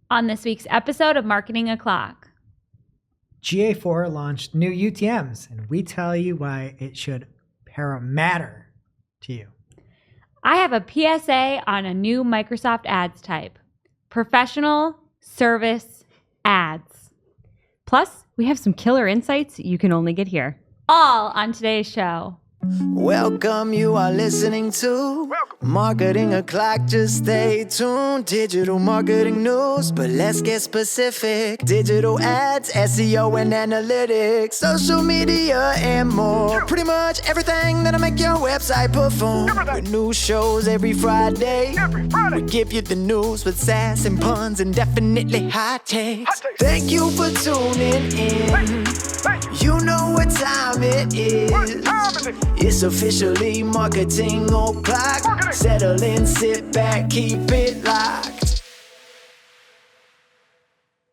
On this week's episode of Marketing O'Clock, GA4 launched new UTMs, and we tell you why it should matter to you. I have a PSA on a new Microsoft Ads type: professional service ads. Plus, we have some killer insights you can only get here. All on today's show. Welcome, you are listening to Marketing O'Clock. Just stay tuned. Digital marketing news, but let's get specific. Digital ads, SEO and analytics, social media and more. Pretty much everything that'll make your website perform. With new shows every Friday. We give you the news with sass and puns and definitely hot takes. Thank you for tuning in. You know what time it is. It's officially Marketing O'Clock. Settle in, sit back, keep it locked.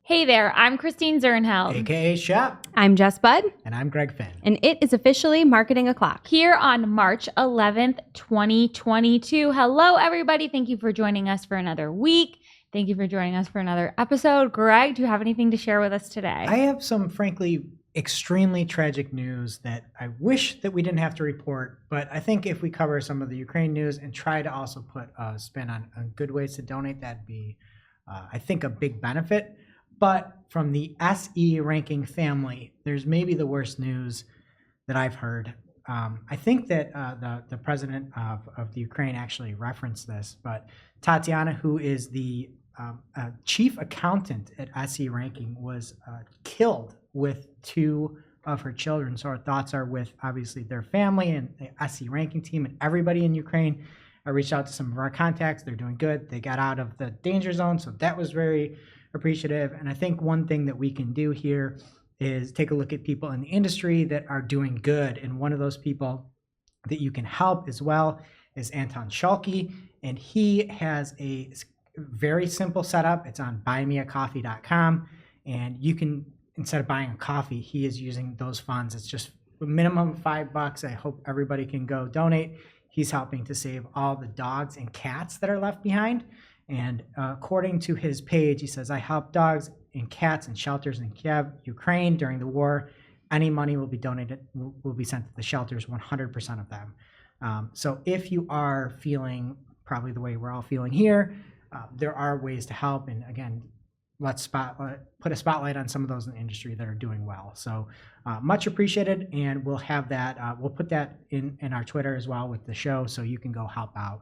Hey there, I'm Christine Zernheld. AKA Shop. I'm Jess Budd, And I'm Greg Finn. and it is officially Marketing O'Clock. Here on March 11th, 2022. Hello, everybody. Thank you for joining us for another week. Thank you for joining us for another episode. Greg, do you have anything to share with us today? I have some, frankly, extremely tragic news that I wish that we didn't have to report, but I think if we cover some of the Ukraine news and try to also put a spin on good ways to donate, that'd be, I think, a big benefit. But from the SE ranking family, there's maybe the worst news that I've heard. I think that the president of the Ukraine actually referenced this, but Tatiana, who is the chief accountant at SE ranking, was killed with two of her children. So our thoughts are with, obviously, their family and the SE ranking team and everybody in Ukraine. I reached out to some of our contacts. They're doing good. They got out of the danger zone, so that was very appreciative. And I think one thing that we can do here is take a look at people in the industry that are doing good. And one of those people that you can help as well is Anton Schalke. And he has a very simple setup. It's on buymeacoffee.com. And you can, instead of buying a coffee, he is using those funds. It's just a minimum of $5. I hope everybody can go donate. He's helping to save all the dogs and cats that are left behind. And according to his page, he says, I help dogs and cats in shelters in Kiev, Ukraine during the war. Any money will be donated, will be sent to the shelters, 100% of them. So if you are feeling probably the way we're all feeling here, there are ways to help. And again, let's put a spotlight on some of those in the industry that are doing well. So much appreciated. And we'll have that, we'll put that in our Twitter as well with the show, so you can go help out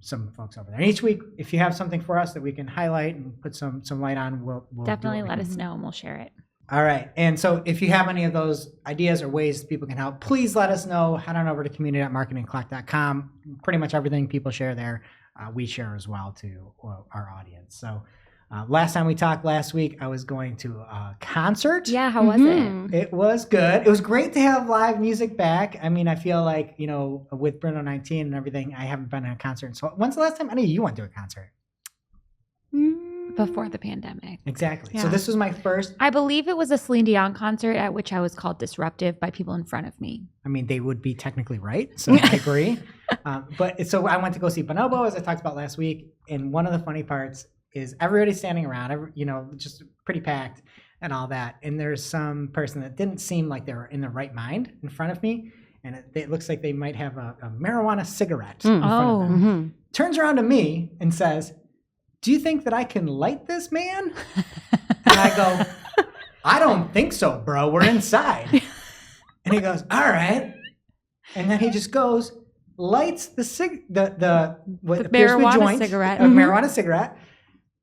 some folks over there. And each week, if you have something for us that we can highlight and put some light on, we'll Definitely let us know and we'll share it. All right. And so if you have any of those ideas or ways people can help, please let us know. Head on over to community.marketingclock.com. Pretty much everything people share there, we share as well to our audience. So last time we talked last week, I was going to a concert. Yeah, how was it? It was good. It was great to have live music back. I mean, I feel like, you know, with Bruno 19 and everything, I haven't been in a concert. So when's the last time any of you went to a concert? Before the pandemic. Exactly. Yeah. So this was my first. I believe it was a Celine Dion concert at which I was called disruptive by people in front of me. I mean, they would be technically right, so I agree. But so I went to go see Bonobo, as I talked about last week, and one of the funny parts is everybody's standing around, just pretty packed and all that, and there's some person that didn't seem like they were in the right mind in front of me, and it looks like they might have a marijuana cigarette in front of them. Turns around to me and says, do you think that I can light this, man? And I go, I don't think so, bro. We're inside. And he goes, all right. And then he just goes, lights the marijuana cigarette. Marijuana cigarette,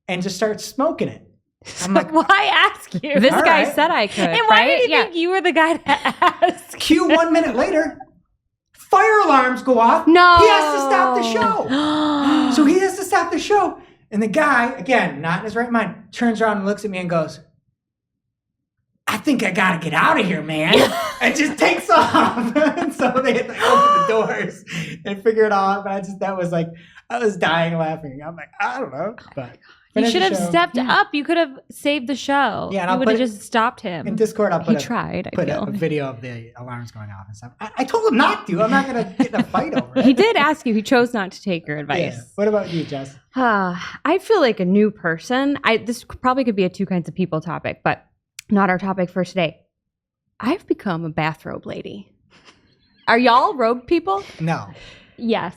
and just starts smoking it. I'm like, why ask you? This All guy right. said I could. And why right? did you think you were the guy to ask? Cue 1 minute later, fire alarms go off. No. He has to stop the show. So he has to stop the show. And the guy, again, not in his right mind, turns around and looks at me and goes, I think I got to get out of here, man. And just takes off. And so they had to open the doors and figure it all out. But that was like, I was dying laughing. I'm like, I don't know. But You finish should the have show. stepped up. You could have saved the show. Yeah, and you I'll would have put it- just stopped him. In Discord, I'll He put tried, I put feel. a video of the alarms going off and stuff. I told him not to. I'm not going to get in a fight over it. He did ask you. He chose not to take your Yeah. advice. What about you, Jess? I feel like a new person. This probably could be a two kinds of people topic, but not our topic for today. I've become a bathrobe lady. Are y'all robe people? No. Yes.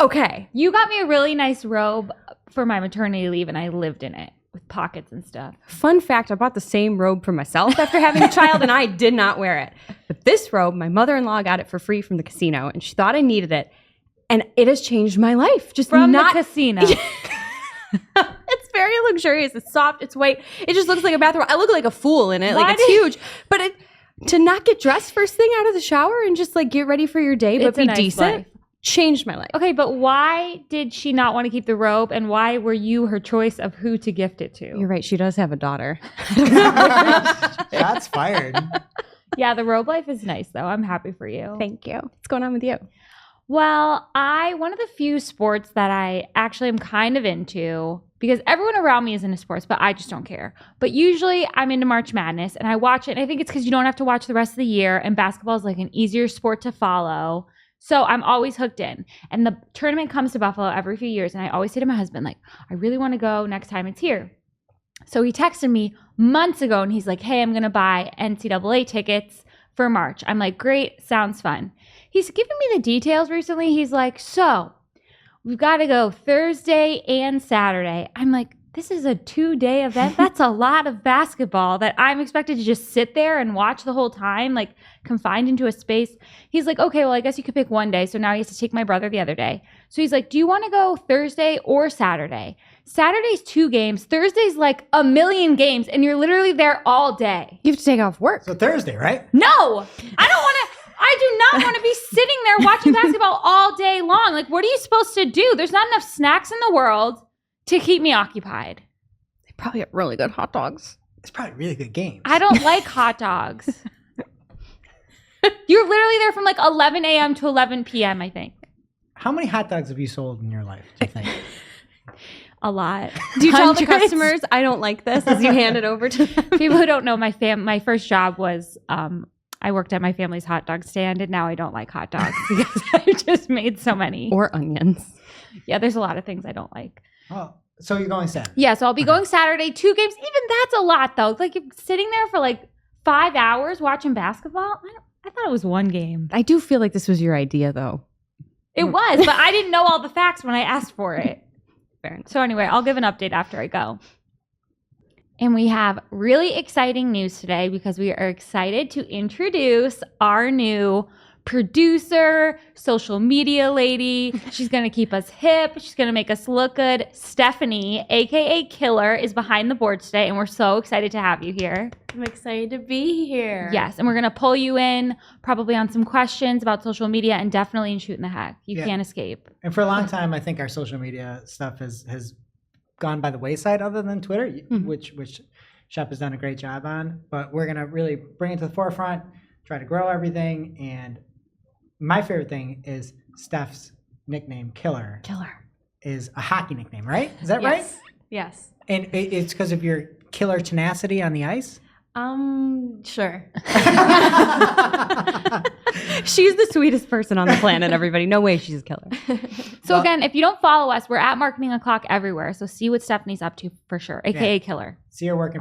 Okay. You got me a really nice robe for my maternity leave, and I lived in it with pockets and stuff. Fun fact, I bought the same robe for myself after having a child, and I did not wear it. But this robe, my mother-in-law got it for free from the casino, and she thought I needed it. And it has changed my life. Just From not the casino. It's very luxurious. It's soft. It's white. It just looks like a bathrobe. I look like a fool in it. Why Like it's did- huge. But to not get dressed first thing out of the shower and just like get ready for your day, but It's a be nice decent, life. changed my life. Okay, but why did she not want to keep the robe, and why were you her choice of who to gift it to? You're right. She does have a daughter. Shots fired. Yeah, the robe life is nice, though. I'm happy for you. Thank you. What's going on with you? Well, one of the few sports that I actually am kind of into, because everyone around me is into sports, but I just don't care. But usually I'm into March Madness, and I watch it, and I think it's because you don't have to watch the rest of the year, and basketball is like an easier sport to follow. So I'm always hooked in. And the tournament comes to Buffalo every few years, and I always say to my husband, like, I really want to go next time it's here. So he texted me months ago, and he's like, hey, I'm going to buy NCAA tickets for March. I'm like, great, sounds fun. He's given me the details recently. He's like, so we've got to go Thursday and Saturday. I'm like, this is a 2-day event. That's a lot of basketball that I'm expected to just sit there and watch the whole time, like confined into a space. He's like, okay, well, I guess you could pick one day. So now he has to take my brother the other day. So he's like, do you want to go Thursday or Saturday? Saturday's 2 games. Thursday's like a million games, and you're literally there all day. You have to take off work. So Thursday, right? No, I do not want to be sitting there watching basketball all day long. Like, what are you supposed to do? There's not enough snacks in the world to keep me occupied. They probably have really good hot dogs. It's probably really good games. I don't like hot dogs. You're literally there from like 11 a.m. to 11 p.m., I think. How many hot dogs have you sold in your life, do you think? A lot. Do you tell the Hundreds. customers, I don't like this, as you hand it over to them? People who don't know, my first job was I worked at my family's hot dog stand, and now I don't like hot dogs because I just made so many. Or onions. Yeah, there's a lot of things I don't like. Oh, so you're going Saturday? Yeah, so I'll be going Saturday, 2 games. Even that's a lot, though. Like, you're sitting there for like 5 hours watching basketball. I thought it was 1 game. I do feel like this was your idea, though. It was, but I didn't know all the facts when I asked for it. Fair enough. So anyway, I'll give an update after I go. And we have really exciting news today because we are excited to introduce our new producer, social media lady. She's going to keep us hip. She's going to make us look good. Stephanie, aka Killer, is behind the boards today, and we're so excited to have you here. I'm excited to be here. Yes, and we're going to pull you in probably on some questions about social media and definitely in Shootin the Heck. You Yeah. can't escape. And for a long time, I think our social media stuff has gone by the wayside other than Twitter, which Shep has done a great job on. But we're going to really bring it to the forefront, try to grow everything. And my favorite thing is Steph's nickname, Killer, is a hockey nickname, right? Is that right? Yes. And it's because of your killer tenacity on the ice? Sure. She's the sweetest person on the planet, everybody. No way she's a killer. So again, if you don't follow us, we're at Marketing O'Clock everywhere. So see what Stephanie's up to for sure, aka Killer. See her work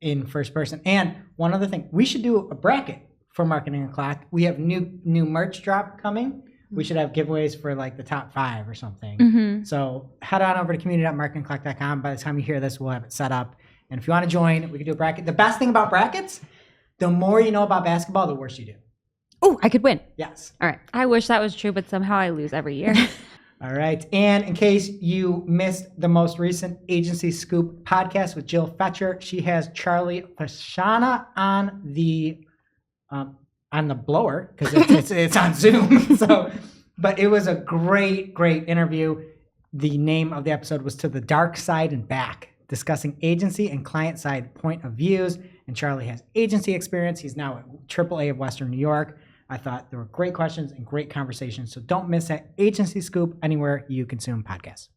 in first person. And one other thing, we should do a bracket for Marketing O'Clock. We have new merch drop coming. We should have giveaways for like the top 5 or something. Mm-hmm. So head on over to community.marketingclock.com. By the time you hear this, we'll have it set up. And if you want to join, we can do a bracket. The best thing about brackets, the more you know about basketball, the worse you do. Oh, I could win. Yes. All right. I wish that was true, but somehow I lose every year. All right. And in case you missed the most recent Agency Scoop podcast with Jill Fetcher, she has Charlie Pashana on the blower because it's on Zoom. So, but it was a great interview. The name of the episode was To the Dark Side and Back, discussing agency and client side point of views. And Charlie has agency experience. He's now at AAA of Western New York. I thought there were great questions and great conversations. So don't miss that Agency Scoop anywhere you consume podcasts.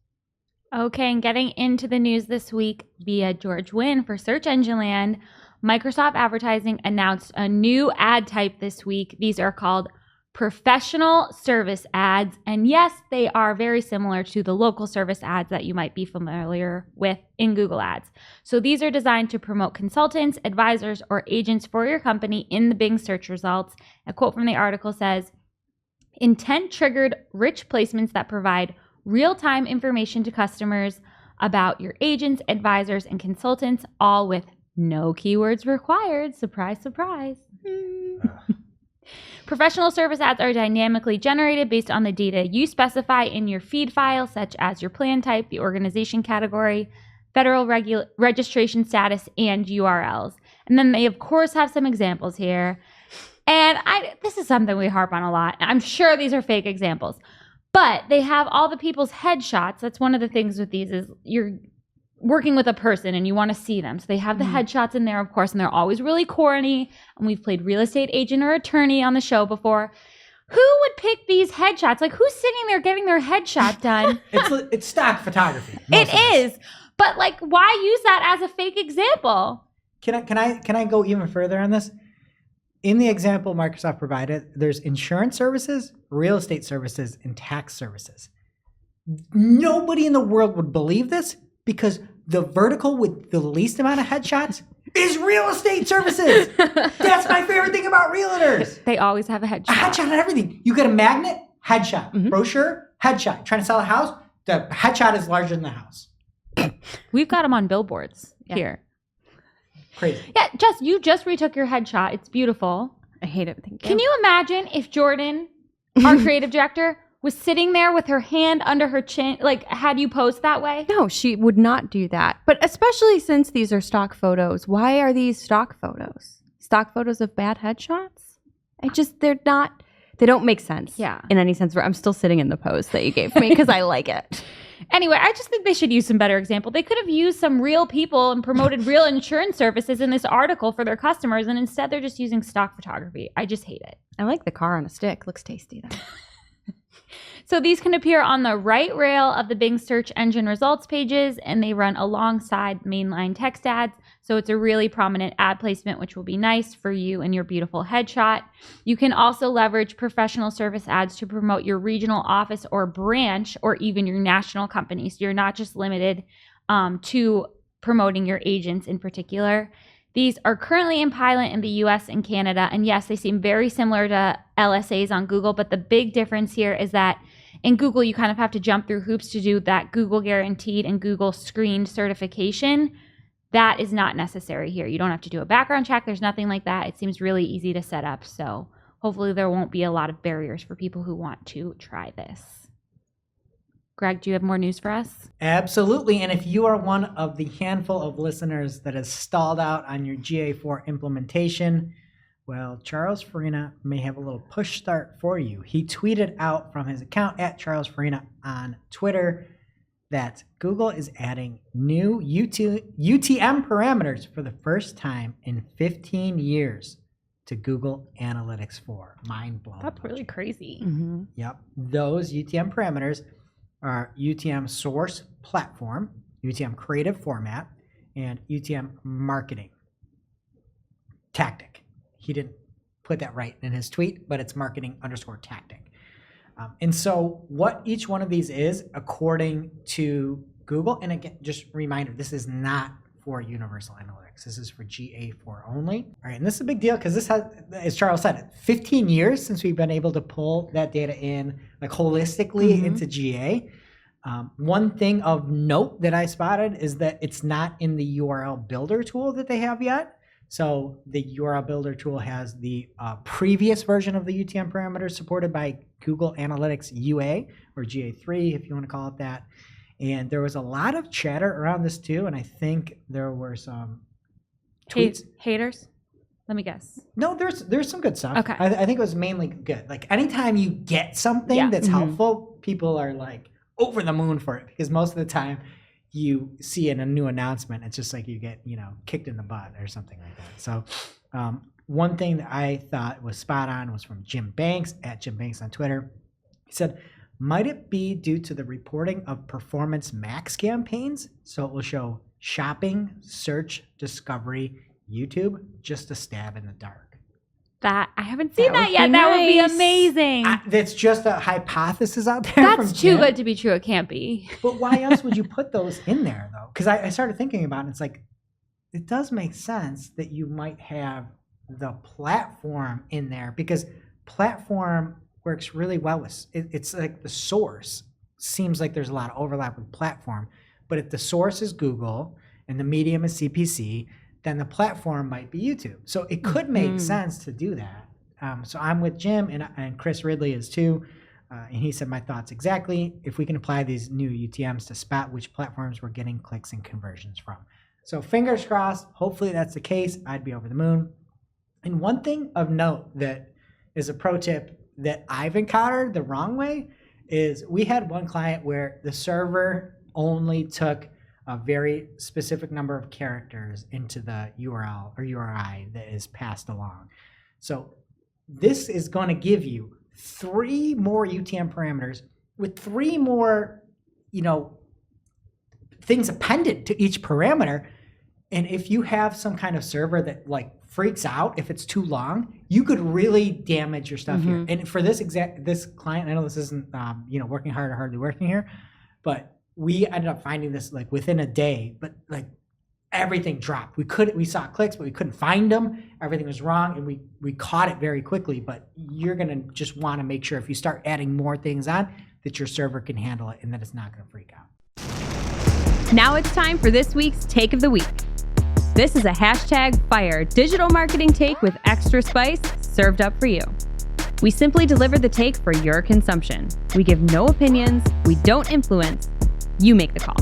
Okay, and getting into the news this week via George Wynn for Search Engine Land, Microsoft Advertising announced a new ad type this week. These are called professional service ads. And yes, they are very similar to the local service ads that you might be familiar with in Google Ads. So these are designed to promote consultants, advisors, or agents for your company in the Bing search results. A quote from the article says, intent-triggered rich placements that provide real-time information to customers about your agents, advisors, and consultants, all with no keywords required. Surprise, surprise. Professional service ads are dynamically generated based on the data you specify in your feed file, such as your plan type, the organization category, federal registration status, and URLs. And then they, of course, have some examples here. And this is something we harp on a lot. I'm sure these are fake examples. But they have all the people's headshots. That's one of the things with these is you're working with a person and you want to see them. So they have the headshots in there, of course, and they're always really corny. And we've played real estate agent or attorney on the show before. Who would pick these headshots? Like, who's sitting there getting their headshot done? It's stock photography. It is. But, like, why use that as a fake example? Can I go even further on this? In the example Microsoft provided, there's insurance services, real estate services, and tax services. Nobody in the world would believe this because the vertical with the least amount of headshots is real estate services. That's my favorite thing about realtors. They always have a headshot. A headshot on everything. You get a magnet, headshot. Brochure, headshot. Trying to sell a house, the headshot is larger than the house. We've got them on billboards here. Crazy. Yeah, Jess, you just retook your headshot. It's beautiful. I hate it. Thank you. Can you imagine if Jordan, our creative director, was sitting there with her hand under her chin, like had you posed that way? No, she would not do that. But especially since these are stock photos, why are these stock photos? Stock photos of bad headshots? They don't make sense. Yeah. In any sense. I'm still sitting in the pose that you gave me because I like it. Anyway, I just think they should use some better example. They could have used some real people and promoted real insurance services in this article for their customers, and instead they're just using stock photography. I just hate it. I like the car on a stick. Looks tasty though. So these can appear on the right rail of the Bing search engine results pages, and they run alongside mainline text ads. So it's a really prominent ad placement, which will be nice for you and your beautiful headshot. You can also leverage professional service ads to promote your regional office or branch or even your national company. So you're not just limited to promoting your agents in particular. These are currently in pilot in the US and Canada. And yes, they seem very similar to LSAs on Google, but the big difference here is that in Google, you kind of have to jump through hoops to do that Google guaranteed and Google screened certification. That is not necessary here. You don't have to do a background check. There's nothing like that. It seems really easy to set up. So hopefully there won't be a lot of barriers for people who want to try this. Greg, do you have more news for us? Absolutely. And if you are one of the handful of listeners that has stalled out on your GA4 implementation, well, Charles Farina may have a little push start for you. He tweeted out from his account at Charles Farina on Twitter that Google is adding new UTM parameters for the first time in 15 years to Google Analytics 4. Mind blown. That's really crazy. Mm-hmm. Yep. Those UTM parameters are UTM source platform, UTM creative format, and UTM marketing tactic. He didn't put that right in his tweet, but it's marketing_tactic. And so what each one of these is, according to Google, and again, just a reminder, this is not for Universal Analytics. This is for GA4 only. All right, and this is a big deal because this has, as Charles said, 15 years since we've been able to pull that data in like holistically into GA. One thing of note that I spotted is that it's not in the URL builder tool that they have yet. So the URL builder tool has the previous version of the UTM parameters supported by Google Analytics UA, or GA3 if you want to call it that. And there was a lot of chatter around this too, and I think there were some tweets. Haters? Let me guess. No, there's some good stuff. Okay. I think it was mainly good. Like anytime you get something that's helpful, people are like over the moon for it, because most of the time you see in a new announcement, it's just like you get, kicked in the butt or something like that. So one thing that I thought was spot on was from Jim Banks, at Jim Banks on Twitter. He said, might it be due to the reporting of Performance Max campaigns? So it will show shopping, search, discovery, YouTube, just a stab in the dark. That I haven't seen that would yet. be That would be nice. amazing. That's just a hypothesis out there. That's from too Jim. good to be true. It can't be. But why else would you put those in there, though? Because I started thinking about it. It's like, it does make sense that you might have the platform in there, because platform works really well with it's like the source. Seems like there's a lot of overlap with platform. But if the source is Google and the medium is CPC, then the platform might be YouTube. So it could make sense to do that. So I'm with Jim, and Chris Ridley is too. And he said, my thoughts exactly. If we can apply these new UTMs to spot which platforms we're getting clicks and conversions from. So fingers crossed. Hopefully that's the case. I'd be over the moon. And one thing of note that is a pro tip that I've encountered the wrong way is we had one client where the server only took a very specific number of characters into the URL or URI that is passed along. So this is going to give you 3 more UTM parameters with 3 more, things appended to each parameter. And if you have some kind of server that like freaks out if it's too long, you could really damage your stuff here. And for this client, I know this isn't working hard or hardly working here, but we ended up finding this like within a day, but like everything dropped. We saw clicks, but we couldn't find them. Everything was wrong, and we caught it very quickly. But you're gonna just want to make sure if you start adding more things on that your server can handle it and that it's not gonna freak out. Now it's time for this week's Take of the Week. This is a #fire digital marketing take with extra spice served up for you. We simply deliver the take for your consumption. We give no opinions. We don't influence. You make the call.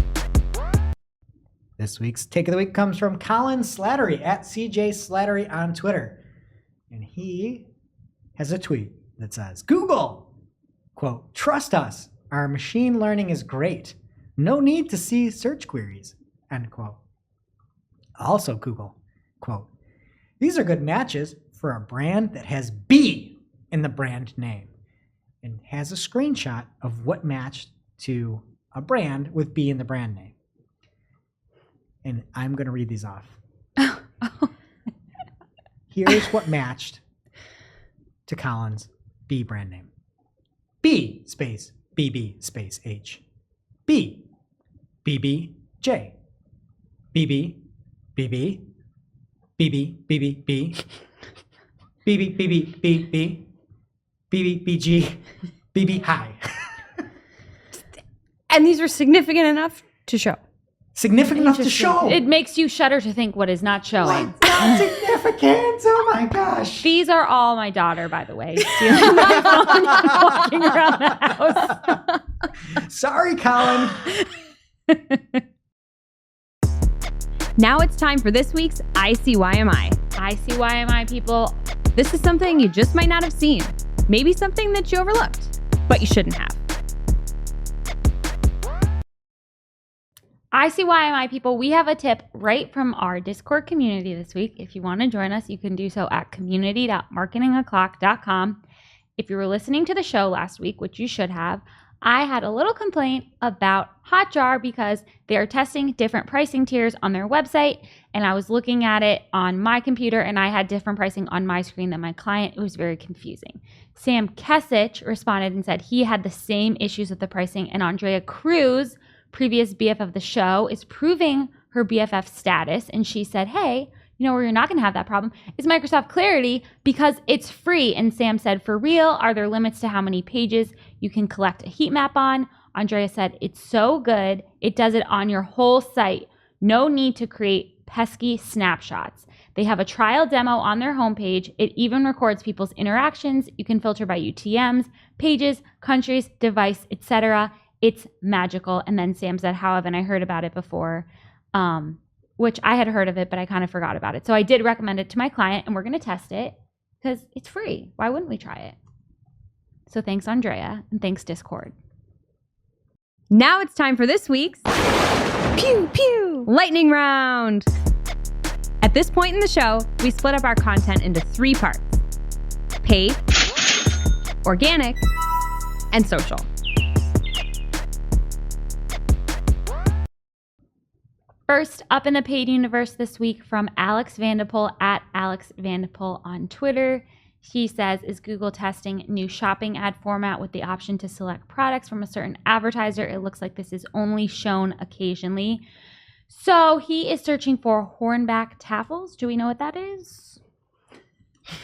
This week's Take of the Week comes from Colin Slattery at CJ Slattery on Twitter. And he has a tweet that says, Google, quote, trust us. Our machine learning is great. No need to see search queries, end quote. Also Google, quote, these are good matches for a brand that has B in the brand name, and has a screenshot of what matched to a brand with B in the brand name. And I'm going to read these off. Here's what matched to Colin's B brand name. B space BB space H. B BB J. BB BB BB BB B. BB BB BB BB BG BB high. And these are significant enough to show. Significant enough to show. It makes you shudder to think what is not showing. What's not significant? Oh my gosh. These are all my daughter, by the way, stealing my phone and walking around the house. Sorry, Colin. Now it's time for this week's ICYMI. ICYMI people. This is something you just might not have seen. Maybe something that you overlooked, but you shouldn't have. ICYMI people, we have a tip right from our Discord community this week. If you want to join us, you can do so at community.marketingoclock.com. If you were listening to the show last week, which you should have, I had a little complaint about Hotjar because they are testing different pricing tiers on their website, and I was looking at it on my computer and I had different pricing on my screen than my client. It was very confusing. Sam Kessenich responded and said he had the same issues with the pricing, and Andrea Cruz, previous BF of the show, is proving her BFF status, and she said, hey, you know where you're not going to have that problem is Microsoft Clarity because it's free. And Sam said, for real, are there limits to how many pages you can collect a heat map on? Andrea said, it's so good. It does it on your whole site. No need to create pesky snapshots. They have a trial demo on their homepage. It even records people's interactions. You can filter by UTMs, pages, countries, device, etc. It's magical. And then Sam said, how haven't I heard about it before? Which I had heard of it, but I kind of forgot about it. So I did recommend it to my client, and we're going to test it because it's free. Why wouldn't we try it? So thanks, Andrea, and thanks, Discord. Now it's time for this week's Pew Pew Lightning Round. At this point in the show, we split up our content into 3 parts: paid, organic, and social. First up in the paid universe this week from Alex Vanderpool at Alex Vanderpool on Twitter. She says, is Google testing new shopping ad format with the option to select products from a certain advertiser? It looks like this is only shown occasionally. So he is searching for hornback taffels. Do we know what that is?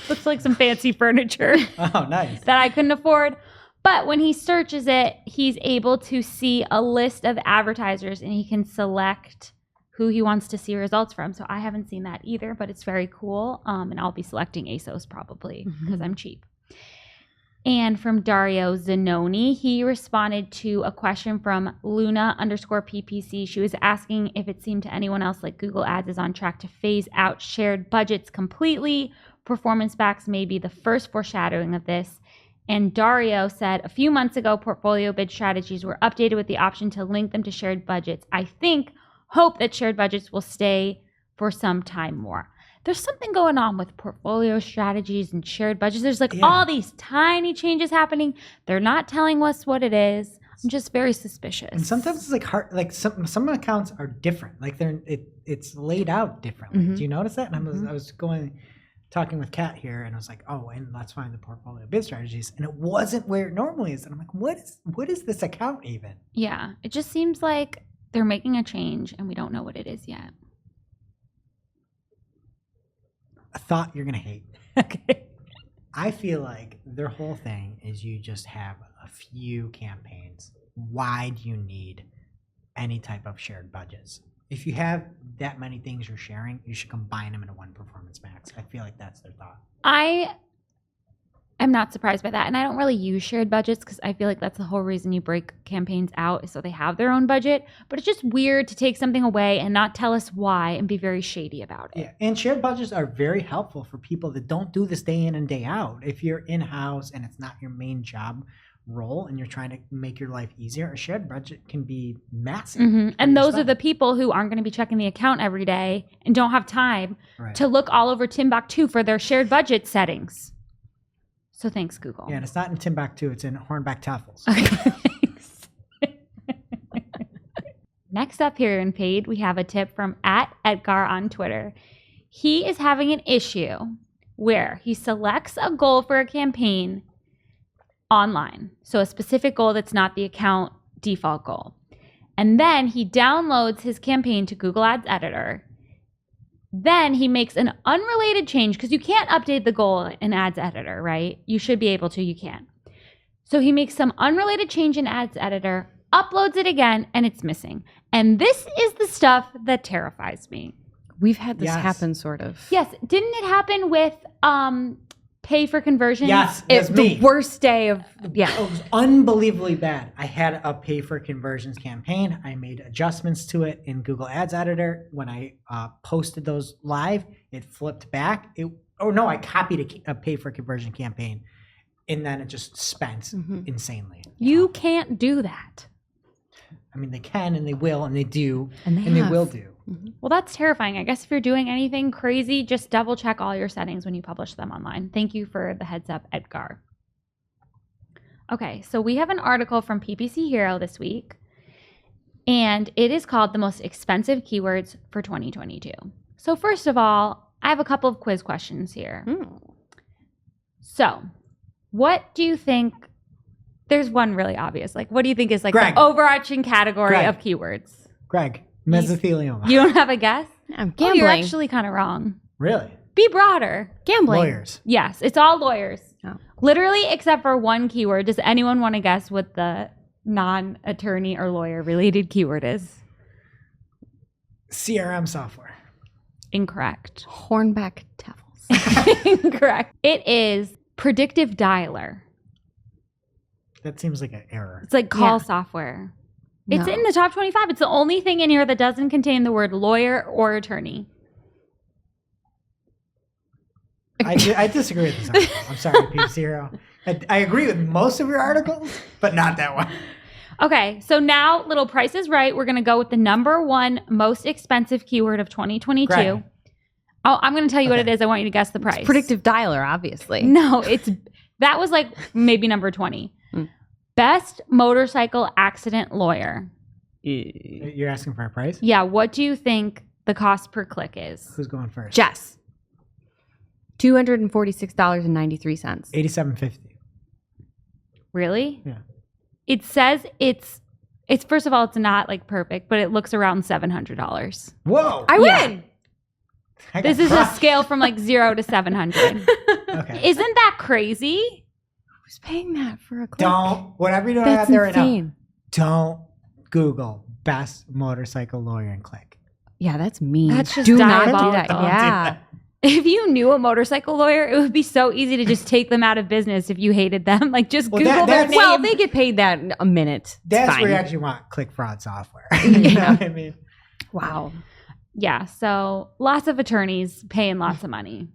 Looks like some fancy furniture. Oh, nice. That I couldn't afford. But when he searches it, he's able to see a list of advertisers and he can select who he wants to see results from. So I haven't seen that either, but it's very cool. And I'll be selecting ASOS probably because I'm cheap. And from Dario Zanoni, he responded to a question from Luna_PPC. She was asking if it seemed to anyone else like Google Ads is on track to phase out shared budgets completely. Performance backs may be the first foreshadowing of this. And Dario said, a few months ago, portfolio bid strategies were updated with the option to link them to shared budgets. I hope that shared budgets will stay for some time more. There's something going on with portfolio strategies and shared budgets. There's all these tiny changes happening. They're not telling us what it is. I'm just very suspicious. And sometimes it's like hard. Like some accounts are different. Like it's laid out differently. Do you notice that? And I was talking with Kat here, and I was like, oh, and let's find the portfolio bid strategies, and it wasn't where it normally is. And I'm like, what is this account even? Yeah, it just seems like they're making a change, and we don't know what it is yet. A thought you're gonna hate. Okay. I feel like their whole thing is you just have a few campaigns. Why do you need any type of shared budgets? If you have that many things you're sharing, you should combine them into one performance max. I feel like that's their thought. I am not surprised by that. And I don't really use shared budgets because I feel like that's the whole reason you break campaigns out is so they have their own budget. But it's just weird to take something away and not tell us why and be very shady about it. Yeah, and shared budgets are very helpful for people that don't do this day in and day out. If you're in-house and it's not your main job role and you're trying to make your life easier, a shared budget can be massive. And those are the people who aren't going to be checking the account every day and don't have time to look all over Timbuktu for their shared budget settings. So thanks, Google. Yeah, and it's not in Timbuktu, it's in hornback taffels. Okay, thanks. Next up here in paid, we have a tip from @Edgar on Twitter. He is having an issue where he selects a goal for a campaign online. So a specific goal that's not the account default goal. And then he downloads his campaign to Google Ads Editor. Then he makes an unrelated change because you can't update the goal in Ads Editor, right? You should be able to, you can't. So he makes some unrelated change in Ads Editor, uploads it again, and it's missing. And this is the stuff that terrifies me. We've had this happen, sort of. Yes. Didn't it happen with pay for conversions? Yes, it's me. The worst day of, It was unbelievably bad. I had a pay for conversions campaign. I made adjustments to it in Google Ads Editor. When I posted those live, it flipped back. I copied a pay for conversion campaign, and then it just spent insanely. You can't do that. I mean, they can, and they will, and they do, and they will do. Well, that's terrifying. I guess if you're doing anything crazy, just double check all your settings when you publish them online. Thank you for the heads up, Edgar. Okay, so we have an article from PPC Hero this week, and it is called The Most Expensive Keywords for 2022. So first of all, I have a couple of quiz questions here. So what do you think? There's one really obvious. Like, what do you think is like Greg. the overarching category Greg. of keywords? Greg, mesothelioma. You don't have a guess? I'm Oh, gambling. you're actually kind of wrong. Really? Be broader. Gambling. Lawyers. Yes, it's all lawyers. Oh. Literally, except for one keyword. Does anyone want to guess what the non-attorney or lawyer related keyword is? CRM software. Incorrect. Hornback taffels. Incorrect. It is predictive dialer. That seems like an error. It's like call software. It's No. in the top 25. It's the only thing in here that doesn't contain the word lawyer or attorney. I disagree with this article. I'm sorry, PPC Hero. I agree with most of your articles, but not that one. Okay, so now little Price is Right. We're going to go with the number one most expensive keyword of 2022. Greg. Oh, I'm going to tell you what Okay. it is. I want you to guess the price. Predictive dialer, obviously. No, that was like maybe number 20. Best motorcycle accident lawyer. You're asking for a price? Yeah, what do you think the cost per click is? Who's going first? Jess. $246.93. $87.50. Really? Yeah. It says it's first of all, it's not like perfect, but it looks around $700. Whoa! I Yeah. win. I got This is a crushed. scale from like 0 to 700. Okay. Isn't that crazy? Who's paying that for a click? Don't, whatever you're doing out That's there right now, insane. don't Google best motorcycle lawyer and click. Yeah, that's mean. That's just do not do that. diabolical. Don't do Yeah. that. If you knew a motorcycle lawyer, it would be so easy to just take them out of business if you hated them. Like just Well, Google their that's- name. Well, they get paid that in a minute. It's That's fine. where you actually want click fraud software. You know what I mean? Wow. Yeah, so lots of attorneys paying lots of money.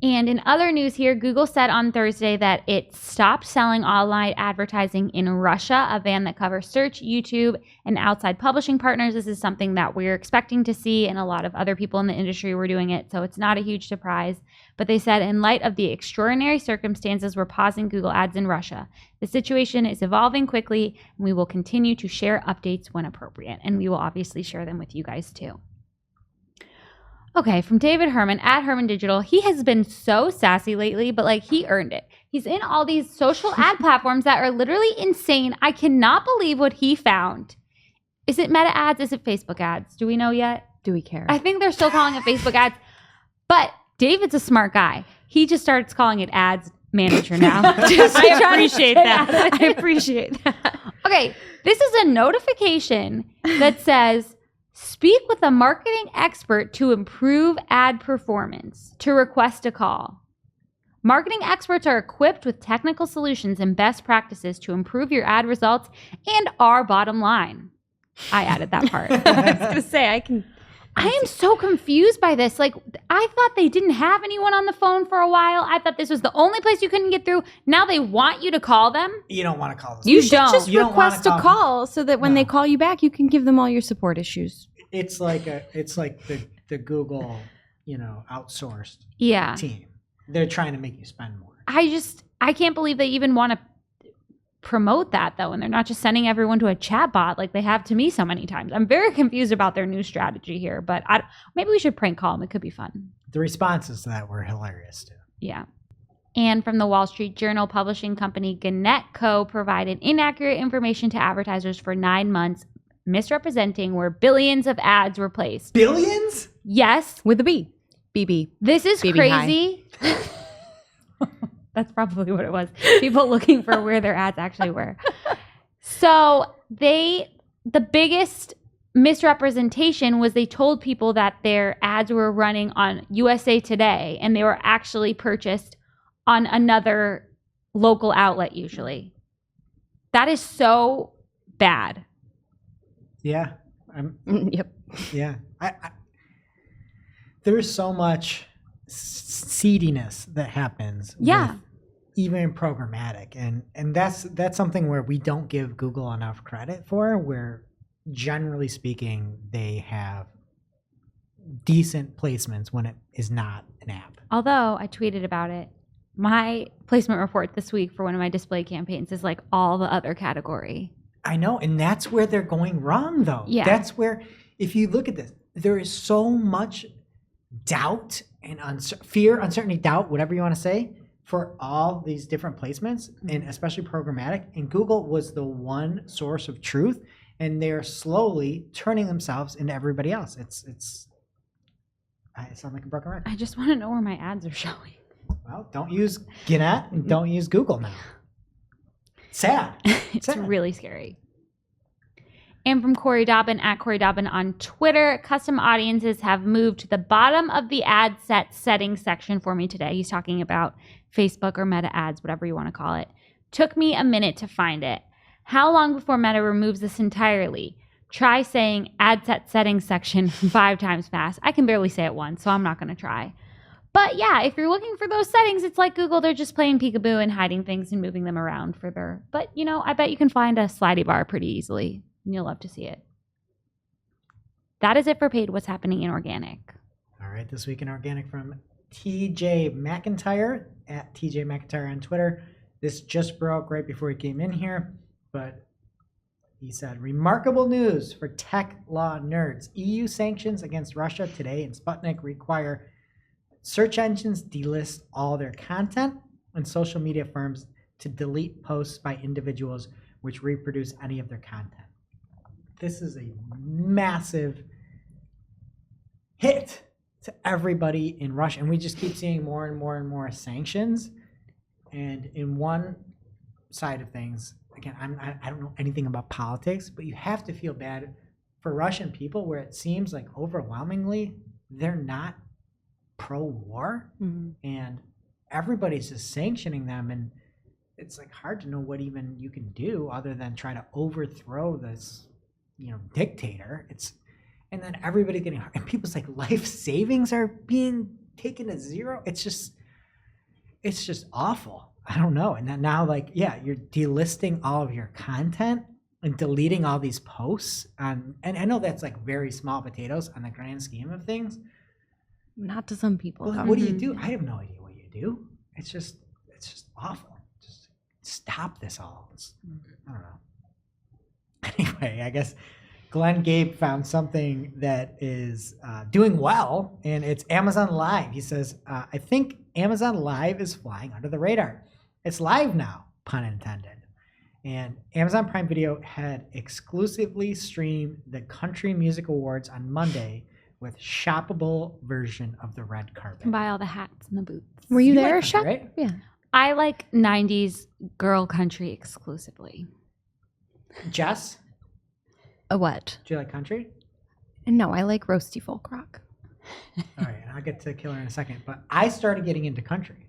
And in other news here, Google said on Thursday that it stopped selling online advertising in Russia, a ban that covers search, YouTube, and outside publishing partners. This is something that we're expecting to see, and a lot of other people in the industry were doing it, so it's not a huge surprise. But they said in light of the extraordinary circumstances, we're pausing Google Ads in Russia. The situation is evolving quickly, and we will continue to share updates when appropriate, and we will obviously share them with you guys too. Okay, from David Herman at Herman Digital. He has been so sassy lately, but like he earned it. He's in all these social ad platforms that are literally insane. I cannot believe what he found. Is it Meta ads? Is it Facebook ads? Do we know yet? Do we care? I think they're still calling it Facebook ads. But David's a smart guy. He just starts calling it ads manager now. Just to I try to appreciate stay that. out of I it. appreciate that. Okay, this is a notification that says, speak with a marketing expert to improve ad performance. To request a call. Marketing experts are equipped with technical solutions and best practices to improve your ad results and our bottom line. I added that part. I was going to say, I am so confused by this. Like, I thought they didn't have anyone on the phone for a while. I thought this was the only place you couldn't get through. Now they want you to call them. You don't want to call this. you You should don't. just You don't wanna request a call- call so that when No. they call you back, you can give them all your support issues. It's like the Google, outsourced Yeah. team. They're trying to make you spend more. I can't believe they even want to promote that though, and they're not just sending everyone to a chat bot like they have to me so many times. I'm very confused about their new strategy here, but maybe we should prank call them. It could be fun. The responses to that were hilarious too. Yeah. And from the Wall Street Journal, publishing company Gannett Co. provided inaccurate information to advertisers for 9 months, misrepresenting where billions of ads were placed. Billions? Yes, With a B. BB. this is Baby crazy. That's probably what it was. People looking for where their ads actually were. So the biggest misrepresentation was they told people that their ads were running on USA Today and they were actually purchased on another local outlet usually. That is so bad. Yeah. Yep. Yeah. There's so much seediness that happens. Yeah. with even programmatic, and that's something where we don't give Google enough credit for. Where generally speaking, they have decent placements when it is not an app. Although I tweeted about it. My placement report this week for one of my display campaigns is like all the other category. I know, and that's where they're going wrong, though. Yeah. That's where, if you look at this, there is so much doubt and fear, uncertainty, doubt, whatever you want to say, for all these different placements, and especially programmatic. And Google was the one source of truth, and they're slowly turning themselves into everybody else. I sound like a broken record. I just want to know where my ads are showing. Well, don't use Gannett and don't use Google now. Sad. It's Sad. really scary. And from Corey Dobbin at Corey Dobbin on Twitter, custom audiences have moved to the bottom of the ad set settings section for me today. He's talking about Facebook or Meta ads, whatever you want to call it. Took me a minute to find it. How long before Meta removes this entirely? Try saying ad set settings section 5 times fast. I can barely say it once, so I'm not going to try. But yeah, if you're looking for those settings, it's like Google. They're just playing peekaboo and hiding things and moving them around further. But, I bet you can find a slidey bar pretty easily, and you'll love to see it. That is it for paid What's Happening in Organic. right, this week in organic from TJ McIntyre at TJ McIntyre on Twitter. This just broke right before we came in here, but he said, remarkable news for tech law nerds. EU sanctions against Russia today and Sputnik require search engines delist all their content and social media firms to delete posts by individuals which reproduce any of their content. This is a massive hit to everybody in Russia. And we just keep seeing more and more and more sanctions. And in one side of things, again, I don't know anything about politics, but you have to feel bad for Russian people where it seems like overwhelmingly they're not pro-war. And everybody's just sanctioning them. And it's like hard to know what even you can do other than try to overthrow this, dictator. And then everybody's getting hurt. And people's like life savings are being taken to zero. It's just awful. I don't know. And then now, you're delisting all of your content and deleting all these posts. And I know that's like very small potatoes on the grand scheme of things. Not to some people. Well, what do you do? I have no idea what you do. It's just awful. Just stop this all. I don't know. Anyway, I guess Glenn Gabe found something that is doing well, and it's Amazon Live. He says, I think Amazon Live is flying under the radar. It's live now, pun intended. And Amazon Prime Video had exclusively streamed the Country Music Awards on Monday with shoppable version of the red carpet. Buy all the hats and the boots. Were you You there, like Shep? country, right? Yeah. I like 90s girl country exclusively. Jess, A what? do you like country? No, I like roasty folk rock. All right, and I'll get to Killer in a second. But I started getting into country,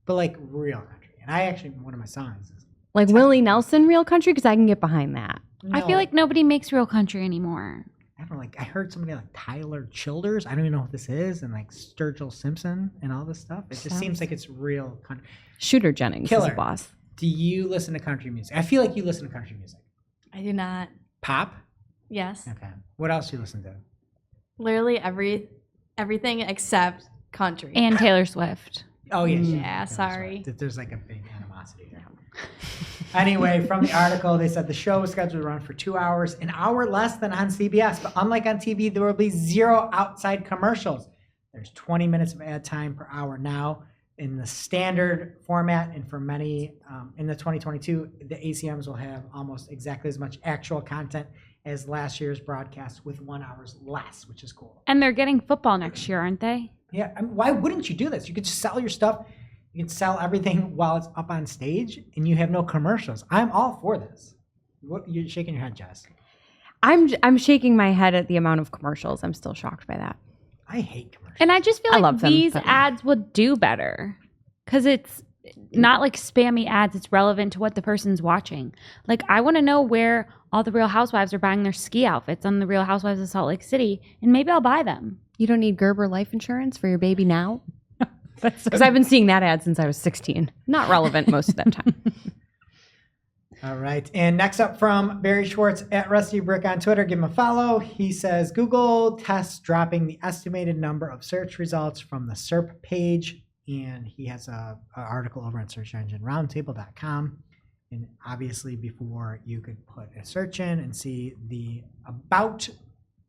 but like real country. And I actually, one of my songs is. Like Willie Nelson real country, because I can get behind that. I feel like nobody makes real country anymore. I don't know, I heard somebody like Tyler Childers. I don't even know what this is, and like Sturgill Simpson and all this stuff. It just seems like it's real country. Shooter Jennings Killer. is a boss. Do you listen to country music? I feel like you listen to country music. I do not. Pop? Yes. Okay. What else do you listen to? Literally everything except country. And Taylor Swift. Oh, yes. Yeah, sorry. There's like a big animosity here. Anyway, from the article, they said the show was scheduled to run for 2 hours, an hour less than on CBS. But unlike on TV, there will be 0 outside commercials. There's 20 minutes of ad time per hour now in the standard format. And for many, in the 2022, the ACMs will have almost exactly as much actual content as last year's broadcast with 1 hour less, which is cool. And they're getting football next year, aren't they? Yeah, I mean, why wouldn't you do this? You could just sell your stuff. You can sell everything while it's up on stage, and you have no commercials. I'm all for this. What you're shaking your head, Jess? I'm shaking my head at the amount of commercials. I'm still shocked by that. I hate commercials. And I just feel I like love them, these but- ads would do better because it's not like spammy ads. It's relevant to what the person's watching. Like, I want to know where all the Real Housewives are buying their ski outfits on the Real Housewives of Salt Lake City, and maybe I'll buy them. You don't need Gerber life insurance for your baby now? That's Because I've been seeing that ad since I was 16. Not relevant most of that time. All right. And next up from Barry Schwartz at Rusty Brick on Twitter. Give him a follow. He says, Google tests dropping the estimated number of search results from the SERP page. And he has an article over on searchengineroundtable.com. And obviously before you could put a search in and see the about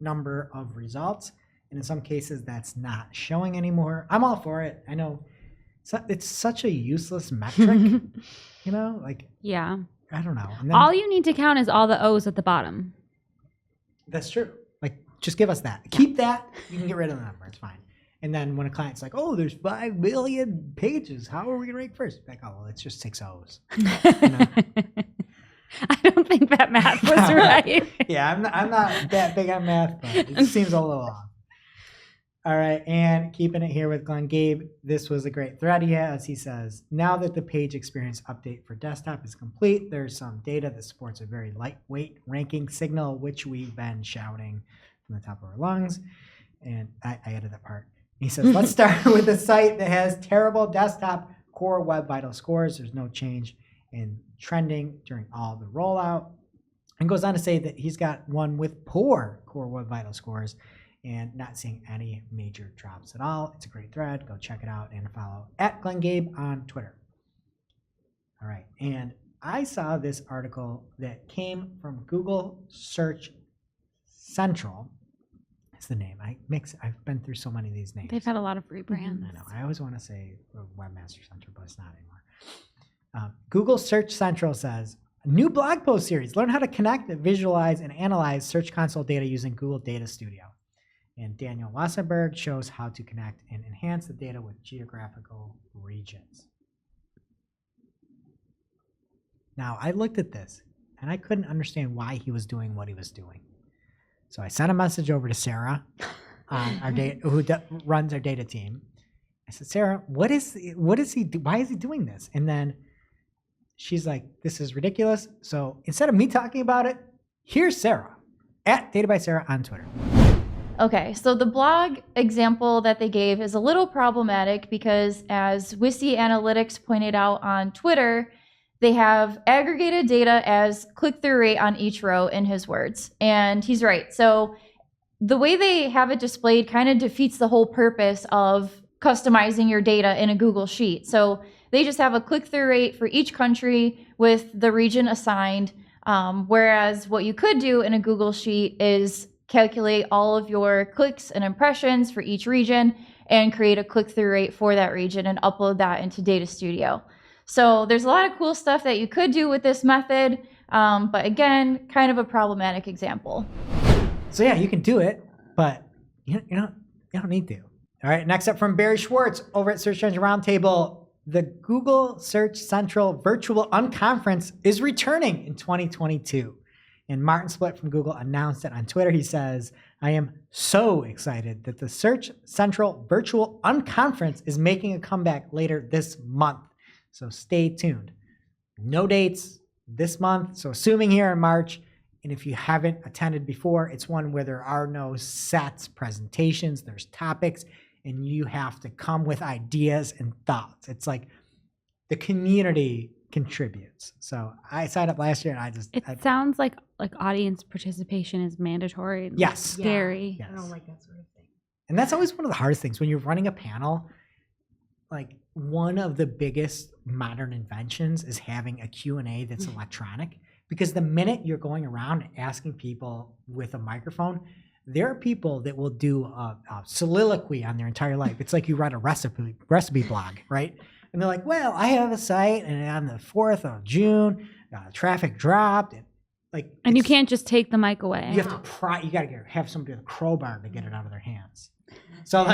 number of results. And in some cases, that's not showing anymore. I'm all for it. I know it's such a useless metric, like, Yeah. I don't know. And then, All you need to count is all the O's at the bottom. that's true. Like, just give us that. Keep that. You can get rid of the number. It's fine. And then when a client's like, oh, there's 5 million pages. How are we going to rank first? Like, oh, well, it's just 6 O's. I don't think that math was right. Yeah, I'm not that big on math, but it seems a little off. All right, and keeping it here with Glenn Gabe, this was a great thread he has. He says, now that the page experience update for desktop is complete, there's some data that supports a very lightweight ranking signal, which we've been shouting from the top of our lungs. And I added that part. He says, let's start with a site that has terrible desktop core web vital scores. There's no change in trending during all the rollout. And goes on to say that he's got one with poor core web vital scores. and not seeing any major drops at all. It's a great thread. Go check it out and follow @GlenGabe on Twitter. All right. And I saw this article that came from Google Search Central. That's the name. I've been through so many of these names. They've had a lot of rebrands. I know. I always want to say Webmaster Center, but it's not anymore. Google Search Central says, new blog post series. Learn how to connect, visualize, and analyze Search Console data using Google Data Studio. And Daniel Wassenberg shows how to connect and enhance the data with geographical regions. Now, I looked at this, and I couldn't understand why he was doing what he was doing. So I sent a message over to Sarah, who runs our data team. I said, Sarah, why is he doing this? And then she's like, this is ridiculous. So instead of me talking about it, here's Sarah @DataBySarah on Twitter. Okay, so the blog example that they gave is a little problematic because, as Wisi Analytics pointed out on Twitter, they have aggregated data as click-through rate on each row, in his words. And he's right. So the way they have it displayed kind of defeats the whole purpose of customizing your data in a Google Sheet. So they just have a click-through rate for each country with the region assigned, whereas what you could do in a Google Sheet is calculate all of your clicks and impressions for each region and create a click-through rate for that region and upload that into Data Studio. So there's a lot of cool stuff that you could do with this method, but again, kind of a problematic example. So yeah, you can do it, but you don't need to. All right, next up from Barry Schwartz over at Search Engine Roundtable, the Google Search Central Virtual Unconference is returning in 2022. And Martin Splitt from Google announced it on Twitter. He says, I am so excited that the Search Central Virtual Unconference is making a comeback later this month. So stay tuned. No dates this month. So assuming here in March, and if you haven't attended before, it's one where there are no sets, presentations, there's topics, and you have to come with ideas and thoughts. It's like the community contributes. So I signed up last year and It sounds like audience participation is mandatory. And Yes. Scary. Yes. I don't like that sort of thing. And that's always one of the hardest things when you're running a panel. Like one of the biggest modern inventions is having a Q&A that's electronic, because the minute you're going around asking people with a microphone, there are people that will do a soliloquy on their entire life. It's like you run a recipe blog, right? And they're like, well, I have a site, and on the 4th of June, traffic dropped. And you can't just take the mic away. You have to you got to have somebody with a crowbar to get it out of their hands. So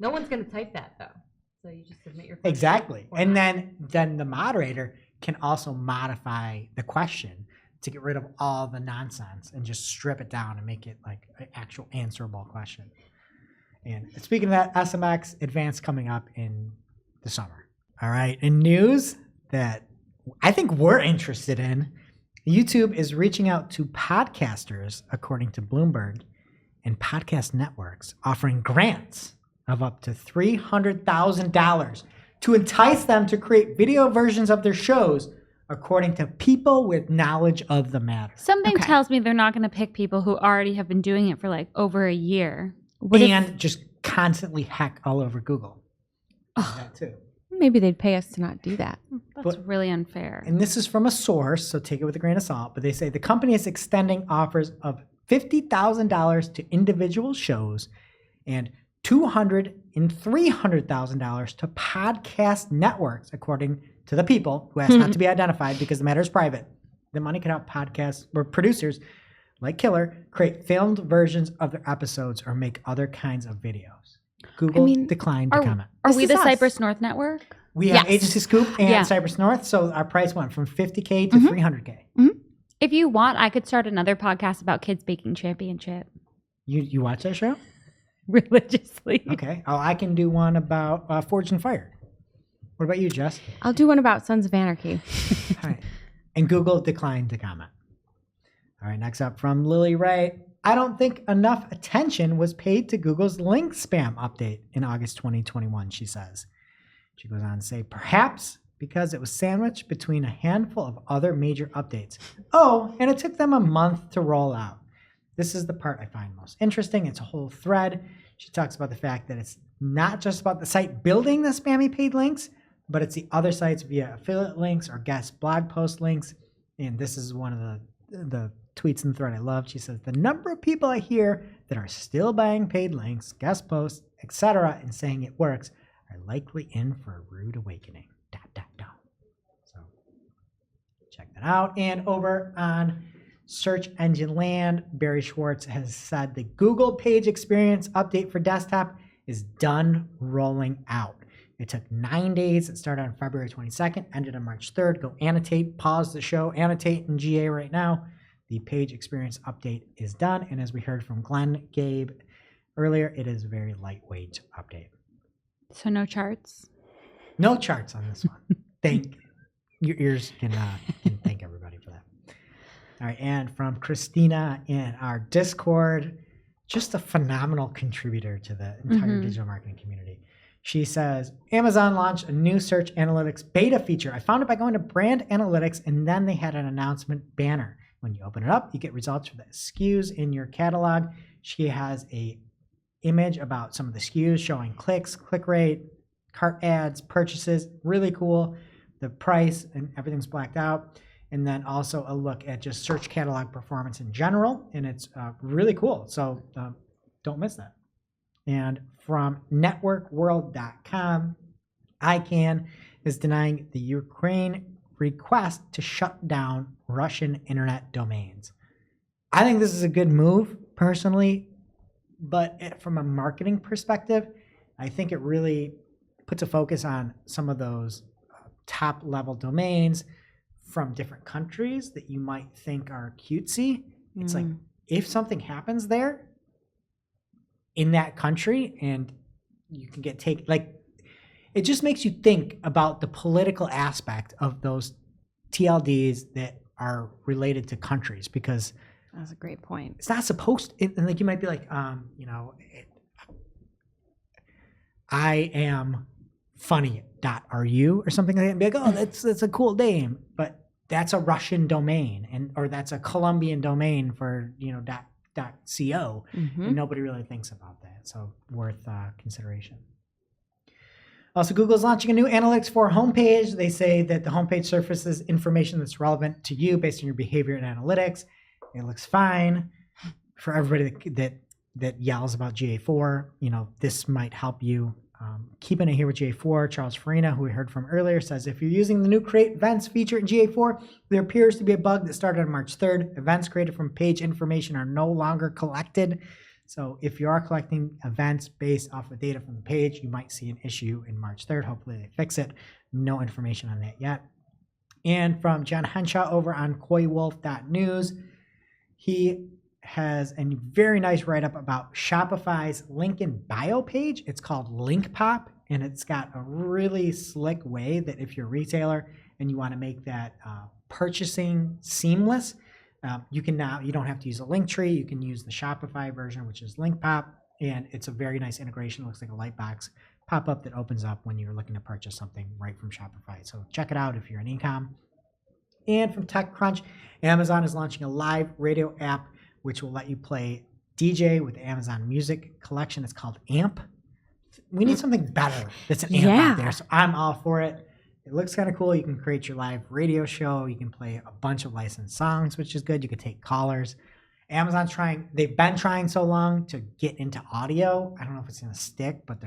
no one's going to type that though. So you just submit your question. Exactly. And then the moderator can also modify the question to get rid of all the nonsense and just strip it down and make it like an actual answerable question. And speaking of that, SMX Advanced coming up in the summer. All right. In news that I think we're interested in, YouTube is reaching out to podcasters, according to Bloomberg, and podcast networks, offering grants of up to $300,000 to entice them to create video versions of their shows, according to people with knowledge of the matter. Something tells me they're not going to pick people who already have been doing it for like over a year. Just constantly hack all over Google. That too. Maybe they'd pay us to not do that. That's really unfair. And this is from a source, so take it with a grain of salt. But they say the company is extending offers of $50,000 to individual shows and $200,000 and $300,000 to podcast networks, according to the people who asked not to be identified because the matter is private. The money can help podcasts or producers like Killer create filmed versions of their episodes or make other kinds of videos. Google declined to comment. Are we the Cypress North network? We have Agency Scoop and Cypress North, so our price went from $50K to $300K. If you want, I could start another podcast about Kids Baking Championship. You watch that show? Religiously. Okay. Oh, I can do one about Forged and Fired. What about you, Jess? I'll do one about Sons of Anarchy. All right. And Google declined to comment. All right, next up from Lily Ray. I don't think enough attention was paid to Google's link spam update in August 2021, she says. She goes on to say, perhaps because it was sandwiched between a handful of other major updates. Oh, and it took them a month to roll out. This is the part I find most interesting. It's a whole thread. She talks about the fact that it's not just about the site building the spammy paid links, but it's the other sites via affiliate links or guest blog post links. And this is one of the tweets in the thread I loved. She says, the number of people I hear that are still buying paid links, guest posts, etc., and saying it works are likely in for a rude awakening. ... So check that out. And over on Search Engine Land, Barry Schwartz has said the Google page experience update for desktop is done rolling out. It took 9 days. It started on February 22nd, ended on March 3rd. Go annotate, pause the show, annotate in GA right now. The page experience update is done. And as we heard from Glenn Gabe earlier, it is a very lightweight update. So no charts. No charts on this one. Thank your ears can thank everybody for that. All right, and from Christina in our Discord, just a phenomenal contributor to the entire digital marketing community. She says, Amazon launched a new search analytics beta feature. I found it by going to brand analytics, and then they had an announcement banner. When you open it up, you get results for the SKUs in your catalog. She has a image about some of the SKUs showing clicks, click rate, cart ads, purchases. Really cool. The price and everything's blacked out. And then also a look at just search catalog performance in general. And it's really cool. So don't miss that. And from networkworld.com, ICANN is denying the Ukraine request to shut down Russian internet domains. I think this is a good move, personally, but from a marketing perspective, I think it really puts a focus on some of those top-level domains from different countries that you might think are cutesy. It's like, if something happens there in that country and you can get taken, like, it just makes you think about the political aspect of those TLDs that are related to countries, because That's a great point. it's not supposed to, and like you might be like, I am funny.ru or something like that, and be like, oh, that's a cool name, but that's a Russian domain, or that's a Colombian domain for .co, and nobody really thinks about that. So worth consideration. Also, Google's launching a new Analytics 4 homepage. They say that the homepage surfaces information that's relevant to you based on your behavior and analytics. It looks fine. For everybody that yells about GA4, this might help you. Keeping it here with GA4, Charles Farina, who we heard from earlier, says if you're using the new Create Events feature in GA4, there appears to be a bug that started on March 3rd. Events created from page information are no longer collected. So if you are collecting events based off of data from the page, you might see an issue in March 3rd. Hopefully they fix it. No information on that yet. And from John Henshaw over on coywolf.news, he has a very nice write-up about Shopify's link in bio page. It's called Link Pop, and it's got a really slick way that if you're a retailer and you want to make that purchasing seamless, you don't have to use a link tree. You can use the Shopify version, which is Link Pop, and it's a very nice integration. It looks like a light box pop-up that opens up when you're looking to purchase something right from Shopify. So check it out if you're an e-com. And from TechCrunch, Amazon is launching a live radio app which will let you play DJ with the Amazon Music collection. It's called AMP. We need something better that's an AMP out there, so I'm all for it. It looks kind of cool. You can create your live radio show. You can play a bunch of licensed songs, which is good. You can take callers. They've been trying so long to get into audio. I don't know if it's going to stick, but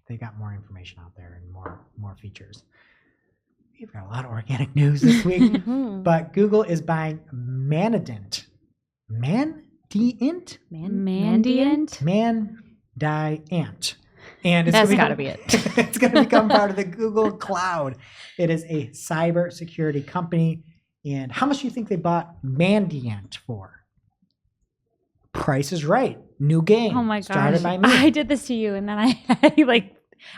they got more information out there and more features. We've got a lot of organic news this week, but Google is buying Mandiant. Mandiant? And That's got to be it. It's going to become part of the Google Cloud. It is a cybersecurity company. And how much do you think they bought Mandiant for? Price is Right. New game. Oh my gosh. Started by me. I did this to you, and then I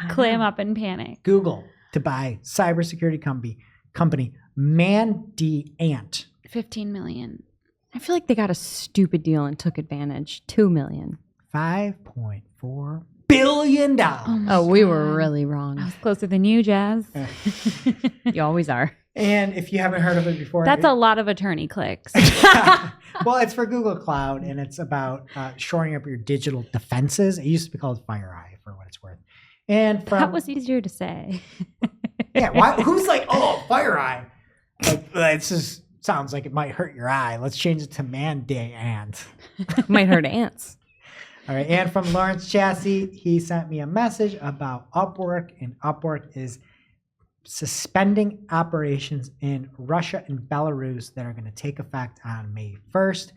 clam up in panic. Google to buy cybersecurity company Mandiant. 15 million. I feel like they got a stupid deal and took advantage. $2 million. $5.4 billion. Oh, we were really I wrong. was closer than you, Jazz. You always are. And if you haven't heard of it before, That's a lot of attorney clicks. well, it's for Google Cloud, and it's about shoring up your digital defenses. It used to be called FireEye, for what it's worth. And from, That was easier to say. yeah, why, who's like, oh, FireEye? Like, it just sounds like it might hurt your eye. Let's change it to Man-Day Ant. Might hurt ants. All right, and from Lawrence Chassis, he sent me a message about Upwork, and Upwork is suspending operations in Russia and Belarus that are going to take effect on May 1st. In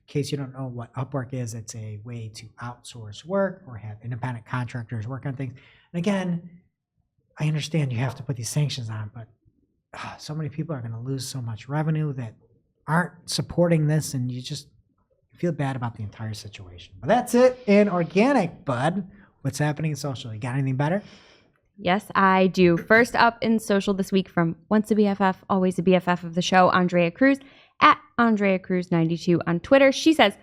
case you don't know what Upwork is, it's a way to outsource work or have independent contractors work on things. And again, I understand you have to put these sanctions on, but so many people are going to lose so much revenue that aren't supporting this, and you just feel bad about the entire situation. But that's it in organic, bud. What's happening in social? You got anything better? Yes, I do. First up in social this week from Once a BFF, Always a BFF of the show, Andrea Cruz, at Andrea Cruz 92 on Twitter. She says,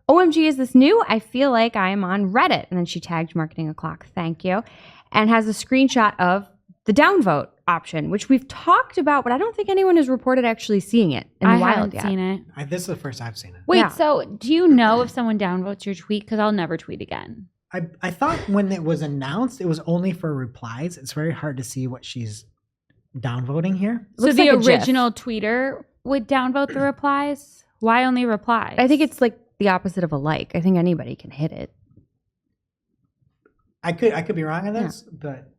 OMG, is this new? I feel like I am on Reddit. And then she tagged Marketing O'Clock. Thank you. And has a screenshot of the downvote option, which we've talked about, but I don't think anyone has reported actually seeing it in the I wild haven't yet. seen it. This is the first I've seen it. Wait, Yeah. so do you know if someone downvotes your tweet? Because I'll never tweet again. I thought when it was announced, it was only for replies. It's very hard to see what she's downvoting here. So Looks the like a GIF. original tweeter would downvote the replies? Why only replies? I think it's like the opposite of a like. I think anybody can hit it. I could be wrong on this, but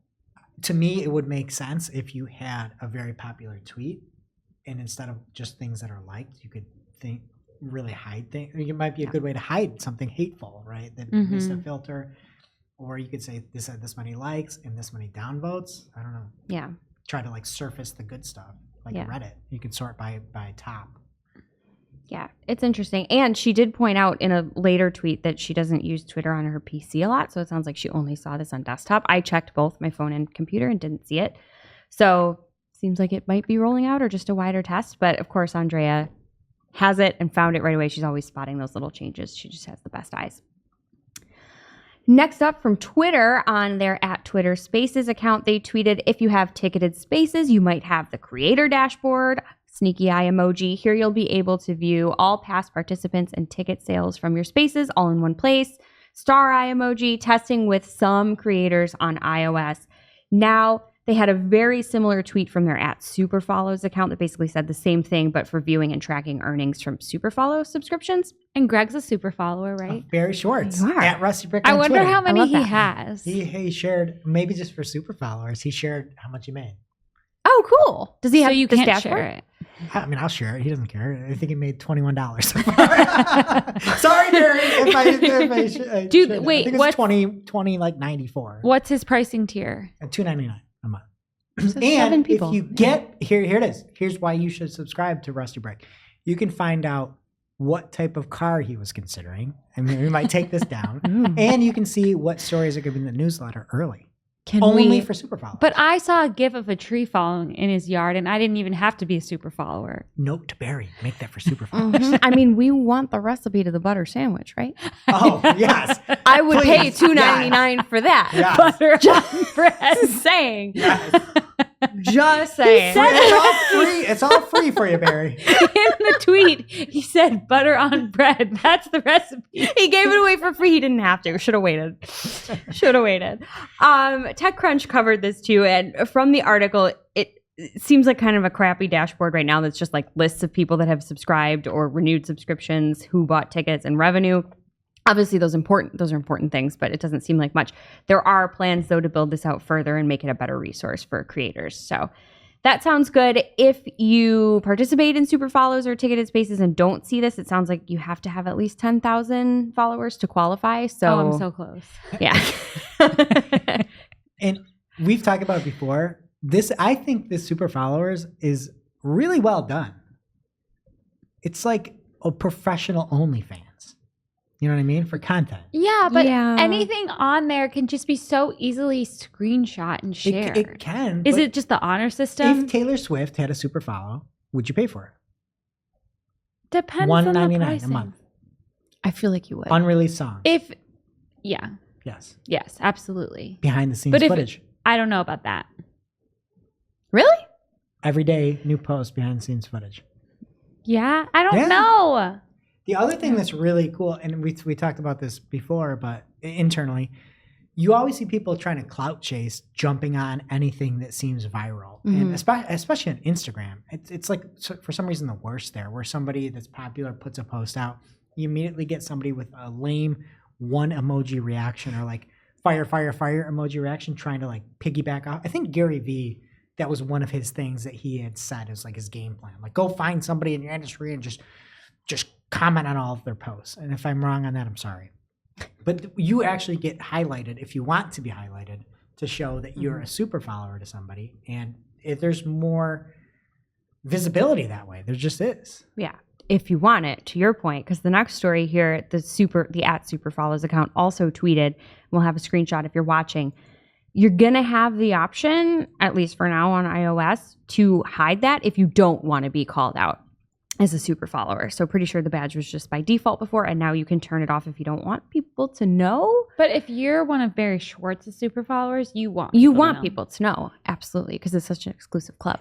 to me, it would make sense if you had a very popular tweet, and instead of just things that are liked, you could really hide things. It might be a good way to hide something hateful, right? That missed a filter. Or you could say this had this many likes and this many downvotes. I don't know. Yeah. Try to like surface the good stuff, like Reddit. You can sort by top. Yeah, it's interesting. And she did point out in a later tweet that she doesn't use Twitter on her PC a lot. So it sounds like she only saw this on desktop. I checked both my phone and computer and didn't see it. So seems like it might be rolling out or just a wider test. But of course, Andrea has it and found it right away. She's always spotting those little changes. She just has the best eyes. Next up from Twitter, on their @Twitter Spaces account, they tweeted, if you have ticketed spaces, you might have the creator dashboard, sneaky eye emoji. Here you'll be able to view all past participants and ticket sales from your spaces all in one place. Star eye emoji, testing with some creators on iOS. Now, they had a very similar tweet from their @Superfollows account that basically said the same thing, but for viewing and tracking earnings from Superfollow subscriptions. And Greg's a super follower, right? Barry Schwartz You are. at Rusty Brick I on wonder Twitter. how many love he that. has. He shared, maybe just for super followers, he shared how much he made. Oh, cool. Does he So have you this can't dashboard? share it. I mean, I'll share it. He doesn't care. I think he made $21 so far. Sorry, Barry. If I Dude, shared it. wait, I think what's- it's 20 like 94. What's his pricing tier? At $2.99 a month. So 7 And people. if you get here it is. Here's why you should subscribe to Rusty Brick. You can find out what type of car he was considering. I mean, we might take this down. And you can see what stories are going to be in the newsletter early. Can Only we? for super followers. But I saw a gif of a tree falling in his yard, and I didn't even have to be a super follower. Note to Barry. Make that for super followers. Mhm. I mean, we want the recipe to the butter sandwich, right? Oh, yes. I would pay Please. $2.99 for that. Yes. Butter on bread. Just saying. Yes. Just saying. It's all free. It's all free for you, Barry. In the tweet, he said butter on bread. That's the recipe. He gave it away for free. He didn't have to. Should have waited. Should have waited. TechCrunch covered this too. And from the article, it seems like kind of a crappy dashboard right now that's just like lists of people that have subscribed or renewed subscriptions, who bought tickets, and revenue. Obviously, those are important things, but it doesn't seem like much. There are plans, though, to build this out further and make it a better resource for creators. So that sounds good. If you participate in super follows or ticketed spaces and don't see this, it sounds like you have to have at least 10,000 followers to qualify. So Oh, I'm so close. yeah. And we've talked about it before. I think this super followers is really well done. It's like a professional OnlyFans. You know what I mean? For content. Yeah, but Yeah. anything on there can just be so easily screenshot and shared. It can. Is but it just the honor system? if Taylor Swift had a super follow, would you pay for it? Depends on the $1.99 a pricing. month. I feel like you would. Unreleased songs. Yeah. Yes. Yes, absolutely. Behind the scenes But if footage. I don't know about that. Really? Every day, new post behind the scenes footage. Yeah, I don't Yeah. know. The other thing that's really cool, and we talked about this before, but internally, you always see people trying to clout chase, jumping on anything that seems viral, and especially on Instagram, it's like for some reason the worst there, where somebody that's popular puts a post out, you immediately get somebody with a lame one emoji reaction or like fire emoji reaction, trying to like piggyback off. I think Gary Vee, that was one of his things that he had said as like his game plan, like go find somebody in your industry and just comment on all of their posts. And if I'm wrong on that, I'm sorry. But you actually get highlighted if you want to be highlighted to show that you're a super follower to somebody. And if there's more visibility that way, there just is. Yeah. If you want it, to your point, because the next story here, the @superfollows account also tweeted, we'll have a screenshot if you're watching. You're going to have the option, at least for now on iOS, to hide that if you don't want to be called out as a super follower. So pretty sure the badge was just by default before, and now you can turn it off if you don't want people to know. But if you're one of Barry Schwartz's super followers, you want People to know. Absolutely, because it's such an exclusive club.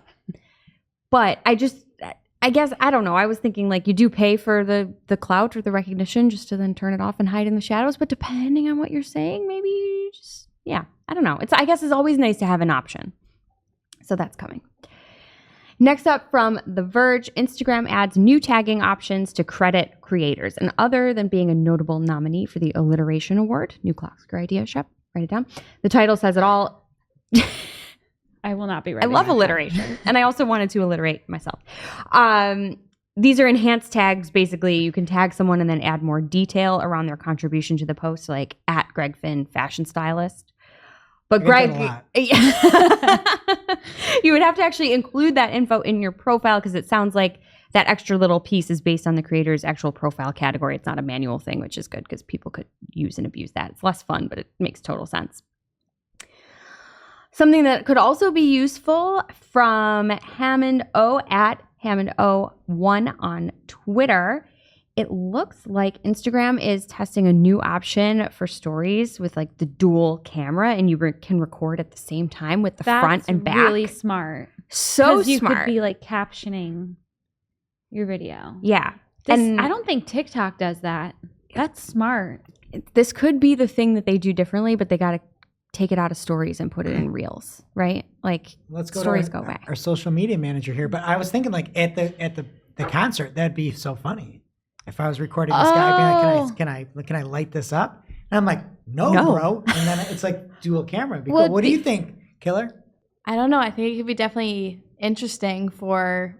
But I guess, I don't know. I was thinking like you do pay for the clout or the recognition just to then turn it off and hide in the shadows. But depending on what you're saying, maybe you just, I don't know. I guess it's always nice to have an option. So that's coming. Next up from The Verge, Instagram adds new tagging options to credit creators. And other than being a notable nominee for the Alliteration Award, new classic idea, Shep, write it down. The title says it all. I will not be I writing love that alliteration. And I also wanted to alliterate myself. These are enhanced tags. Basically, you can tag someone and then add more detail around their contribution to the post, like @GregFinn fashion stylist. But Greg, you would have to actually include that info in your profile because it sounds like that extra little piece is based on the creator's actual profile category. It's not a manual thing, which is good because people could use and abuse that. It's less fun, but it makes total sense. Something that could also be useful from Hammond O @HammondO1 on Twitter. It looks like Instagram is testing a new option for stories with like the dual camera, and you can record at the same time with the front and back. That's really smart. So you smart. could be like captioning your video. Yeah. And I don't think TikTok does that. That's smart. This could be the thing that they do differently, but they got to take it out of stories and put it in reels, right? Like Let's go stories to go away. Our social media manager here. But I was thinking like at the concert, that'd be so funny. If I was recording this guy, being like, can I light this up? And I'm like, no. Bro. And then it's like dual camera. Well, what do you think, Killer? I don't know. I think it could be definitely interesting for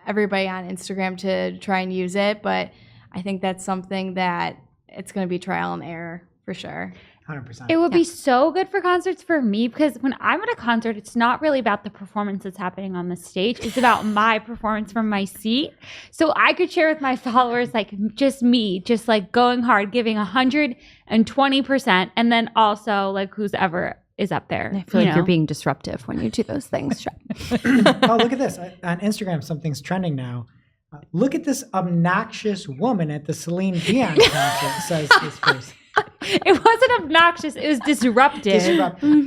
everybody on Instagram to try and use it, but I think that's something that it's going to be trial and error for sure. 100%. It would be so good for concerts for me because when I'm at a concert, it's not really about the performance that's happening on the stage. It's about my performance from my seat. So I could share with my followers, like just me, just like going hard, giving 120%. And then also like who's ever is up there. I feel like you're being disruptive when you do those things. Oh, look at this. On Instagram, something's trending now. Look at this obnoxious woman at the Celine Dion concert, says this person. It wasn't obnoxious. It was disruptive.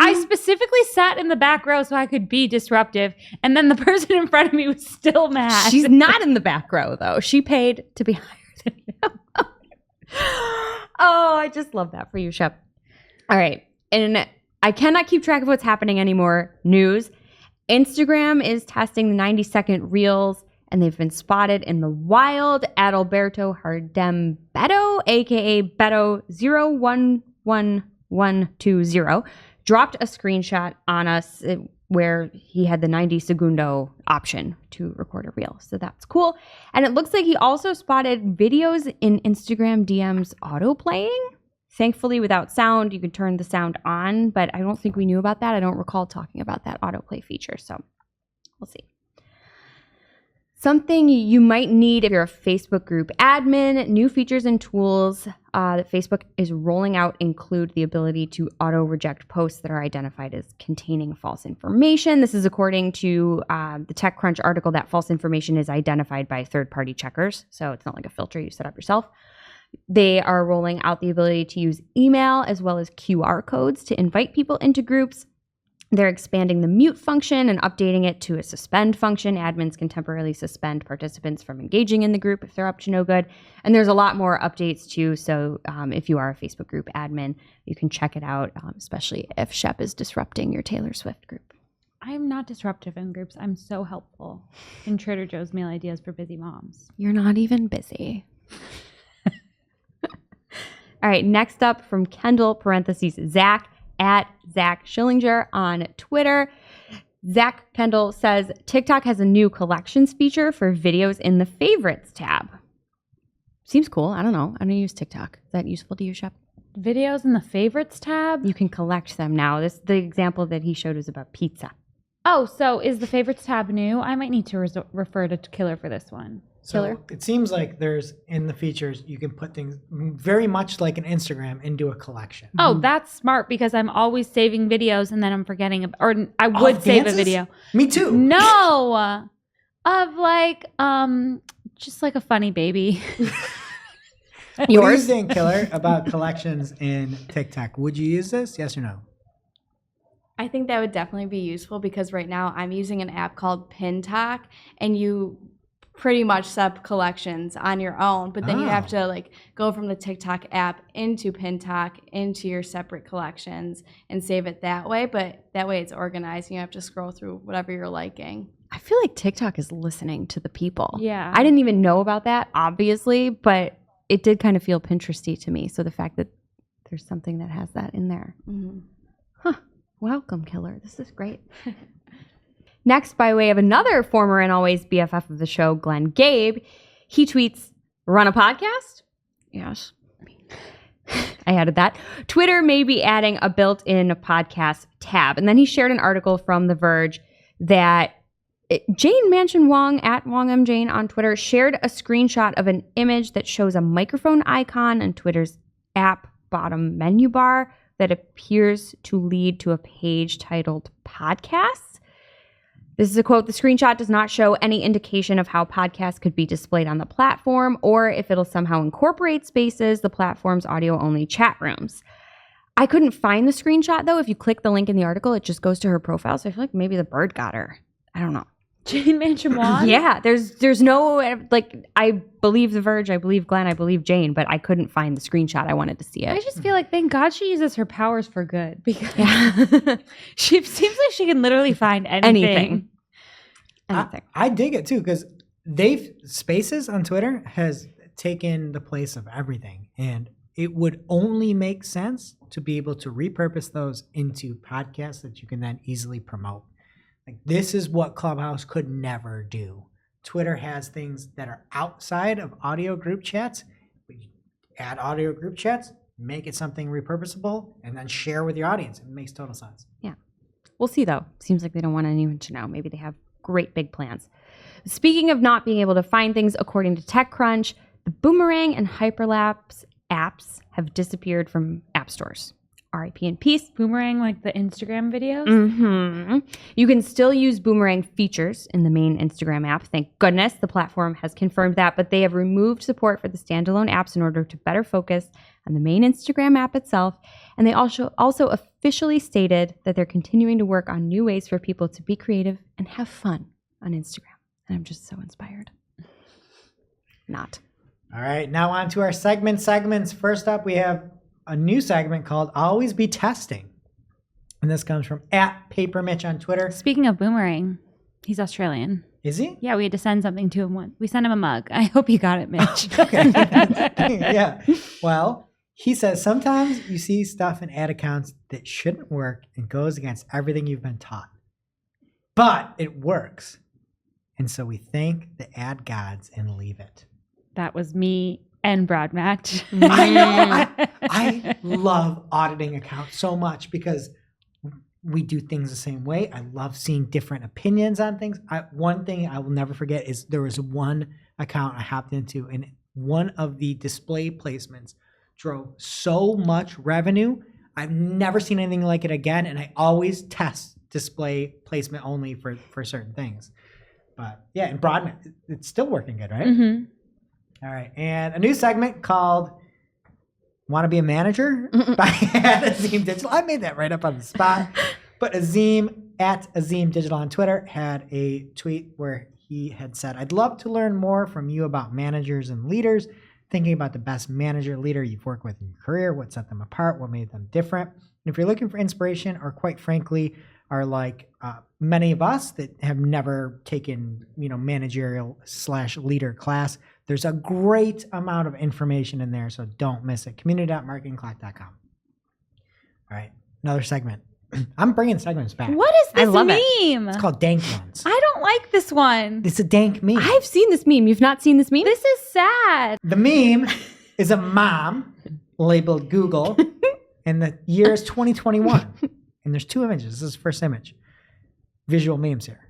I specifically sat in the back row so I could be disruptive. And then the person in front of me was still mad. She's not in the back row, though. She paid to be higher than you. Oh, I just love that for you, Shep. All right. And I cannot keep track of what's happening anymore. News. Instagram is testing the 90-second reels, and they've been spotted in the wild. Adalberto Hardem-Beto, a.k.a. Beto011120, dropped a screenshot on us where he had the 90 segundo option to record a reel. So that's cool. And it looks like he also spotted videos in Instagram DMs autoplaying. Thankfully, without sound, you can turn the sound on, but I don't think we knew about that. I don't recall talking about that autoplay feature, so we'll see. Something you might need if you're a Facebook group admin, new features and tools that Facebook is rolling out include the ability to auto-reject posts that are identified as containing false information. This is according to the TechCrunch article that false information is identified by third-party checkers, so it's not like a filter you set up yourself. They are rolling out the ability to use email as well as QR codes to invite people into groups. They're expanding the mute function and updating it to a suspend function. Admins can temporarily suspend participants from engaging in the group if they're up to no good. And there's a lot more updates too. So if you are a Facebook group admin, you can check it out, especially if Shep is disrupting your Taylor Swift group. I'm not disruptive in groups. I'm so helpful in Trader Joe's meal ideas for busy moms. You're not even busy. All right, next up from Kendall, parentheses, Zach, at Zach Schillinger on Twitter. Zach Kendall says, TikTok has a new collections feature for videos in the favorites tab. Seems cool. I don't know. I don't use TikTok. Is that useful to you, Shep? Videos in the favorites tab? You can collect them now. The example that he showed was about pizza. Oh, so is the favorites tab new? I might need to refer to Killer for this one. So it seems like there's in the features you can put things very much like an Instagram into a collection. Oh, that's smart because I'm always saving videos and then I'm forgetting or I would save dances? a video. Me too. No. Of like just like a funny baby. What do you think, Killer, about collections in TikTok? Would you use this? Yes or no? I think that would definitely be useful because right now I'm using an app called PinTalk, and you pretty much set up collections on your own, but then you have to like go from the TikTok app into PinTalk into your separate collections and save it that way. But that way it's organized. And you have to scroll through whatever you're liking. I feel like TikTok is listening to the people. Yeah. I didn't even know about that, obviously, but it did kind of feel Pinteresty to me. So the fact that there's something that has that in there. Mm-hmm. Huh. Welcome, Killer. This is great. Next, by way of another former and always BFF of the show, Glenn Gabe, he tweets, run a podcast? Yes. I added that. Twitter may be adding a built-in podcast tab. And then he shared an article from The Verge that Jane Mansion Wong, at WongMJane on Twitter, shared a screenshot of an image that shows a microphone icon in Twitter's app bottom menu bar that appears to lead to a page titled Podcasts. This is a quote, the screenshot does not show any indication of how podcasts could be displayed on the platform or if it'll somehow incorporate Spaces, the platform's audio-only chat rooms. I couldn't find the screenshot, though. If you click the link in the article, it just goes to her profile. So I feel like maybe the bird got her. I don't know. Jane Mansion Wong? Yeah, there's no, like, I believe The Verge, I believe Glenn, I believe Jane, but I couldn't find the screenshot. I wanted to see it. I just feel like thank God she uses her powers for good because she seems like she can literally find anything. I dig it too because Spaces on Twitter has taken the place of everything, and it would only make sense to be able to repurpose those into podcasts that you can then easily promote. Like this is what Clubhouse could never do. Twitter has things that are outside of audio group chats. We add audio group chats, make it something repurposable, and then share with your audience. It makes total sense. Yeah. We'll see, though. Seems like they don't want anyone to know. Maybe they have great big plans. Speaking of not being able to find things, according to TechCrunch, the Boomerang and Hyperlapse apps have disappeared from app stores. RIP in peace. Boomerang, like the Instagram videos? Mm-hmm. You can still use Boomerang features in the main Instagram app. Thank goodness the platform has confirmed that, but they have removed support for the standalone apps in order to better focus on the main Instagram app itself. And they also officially stated that they're continuing to work on new ways for people to be creative and have fun on Instagram. And I'm just so inspired. Not. All right, now on to our segments. First up, we have a new segment called Always Be Testing. And this comes from @PaperMitch on Twitter. Speaking of Boomerang, he's Australian. Is he? Yeah, we had to send something to him once. We sent him a mug. I hope you got it, Mitch. Okay. Yeah. Well, he says sometimes you see stuff in ad accounts that shouldn't work and goes against everything you've been taught. But it works. And so we thank the ad gods and leave it. That was me and Brad Match. I know. I love auditing accounts so much because we do things the same way. I love seeing different opinions on things. One thing I will never forget is there was one account I hopped into, and one of the display placements drove so much revenue. I've never seen anything like it again, and I always test display placement only for certain things. But yeah, and Broadman, it's still working good, right? Mm-hmm. All right. And a new segment called Want to Be a Manager by Azim Digital. I made that right up on the spot. But Azim at Azim Digital on Twitter had a tweet where he had said, I'd love to learn more from you about managers and leaders, thinking about the best manager leader you've worked with in your career, what set them apart, what made them different. And if you're looking for inspiration or quite frankly are like many of us that have never taken, managerial / leader class, there's a great amount of information in there, so don't miss it. Community.marketingclock.com. All right, another segment. I'm bringing segments back. What is this love meme? It's called Dank Ones. I don't like this one. It's a dank meme. I've seen this meme. You've not seen this meme? This is sad. The meme is a mom labeled Google, and the year is 2021. And there's two images. This is the first image. Visual memes here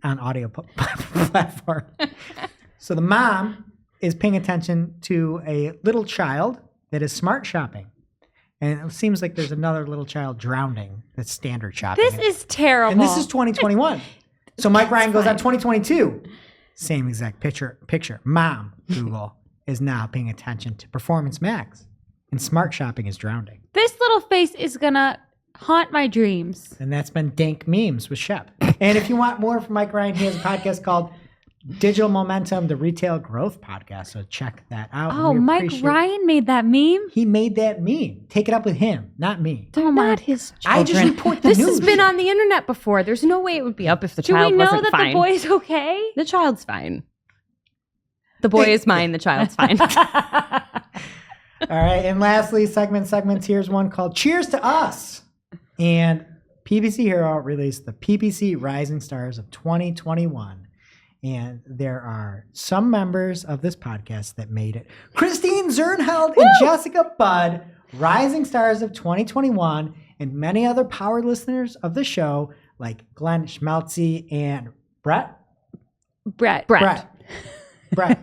on audio platform. So the mom is paying attention to a little child that is smart shopping. And it seems like there's another little child drowning that's standard shopping. This is terrible. And this is 2021. So Mike Ryan goes on 2022. Same exact picture. Mom, Google, is now paying attention to Performance Max. And smart shopping is drowning. This little face is going to haunt my dreams. And that's been Dank Memes with Shep. And if you want more from Mike Ryan, he has a podcast called Digital Momentum, the Retail Growth Podcast. So check that out. Oh, Mike Ryan made that meme? He made that meme. Take it up with him, not me. Not his children. I just report the this news. has been on the internet before. There's no way it would be up if the Do child we know wasn't that fine. the boy's okay? The child's fine. The boy is mine. The child's fine. All right. And lastly, segments. Here's one called Cheers to Us. And PPC Hero released the PPC Rising Stars of 2021. And there are some members of this podcast that made it. Christine Zernheld and Jessica Budd, Rising Stars of 2021, and many other power listeners of the show, like Glenn Schmelze and Brett Brett.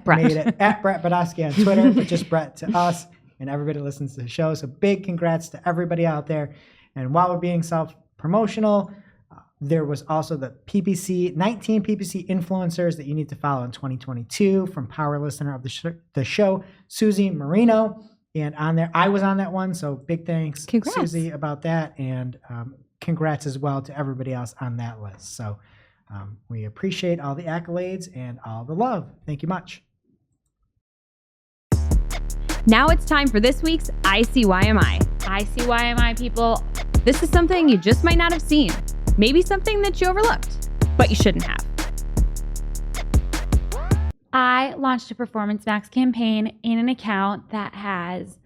made it at Brett Badowski on Twitter, but just Brett to us, and everybody listens to the show. So big congrats to everybody out there. And while we're being self-promotional, there was also the 19 PPC influencers that you need to follow in 2022 from power listener of the show, Susie Marino. And on there, I was on that one. So big thanks, Congrats. Susie, about that. And congrats as well to everybody else on that list. So we appreciate all the accolades and all the love. Thank you much. Now it's time for this week's ICYMI. ICYMI, people. This is something you just might not have seen. Maybe something that you overlooked, but you shouldn't have. I launched a Performance Max campaign in an account that has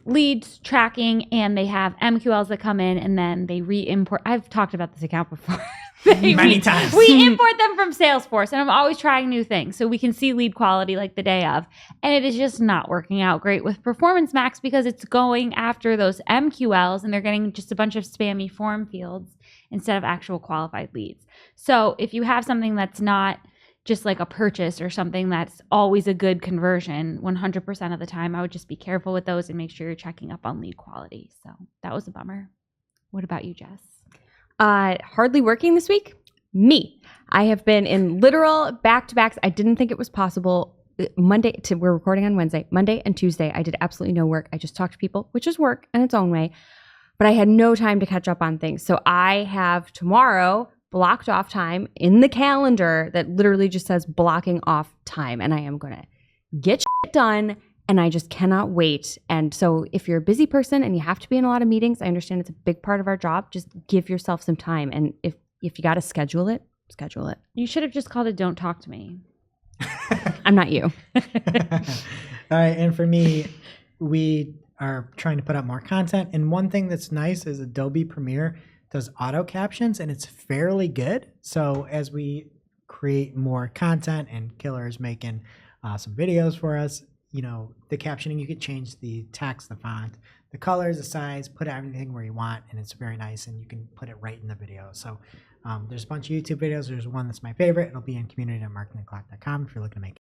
leads tracking, and they have MQLs that come in, and then they re-import. I've talked about this account before. Many times. We import them from Salesforce, and I'm always trying new things so we can see lead quality like the day of. And it is just not working out great with Performance Max because it's going after those MQLs, and they're getting just a bunch of spammy form fields instead of actual qualified leads. So if you have something that's not just like a purchase or something that's always a good conversion, 100% of the time, I would just be careful with those and make sure you're checking up on lead quality. So that was a bummer. What about you, Jess? Hardly working this week? Me. I have been in literal back-to-backs. I didn't think it was possible. We're recording on Wednesday. Monday and Tuesday, I did absolutely no work. I just talked to people, which is work in its own way. But I had no time to catch up on things. So I have tomorrow blocked off time in the calendar that literally just says blocking off time. And I am going to get shit done. And I just cannot wait. And so if you're a busy person and you have to be in a lot of meetings, I understand it's a big part of our job. Just give yourself some time. And if you got to schedule it, schedule it. You should have just called it Don't Talk to Me. I'm not you. All right. And for me, we are trying to put out more content. And one thing that's nice is Adobe Premiere does auto captions, and it's fairly good. So as we create more content and Killer is making some videos for us, the captioning, you could change the text, the font, the colors, the size, put everything where you want, and it's very nice, and you can put it right in the video. So there's a bunch of YouTube videos. There's one that's my favorite. It'll be in community.marketingclock.com if you're looking to make it.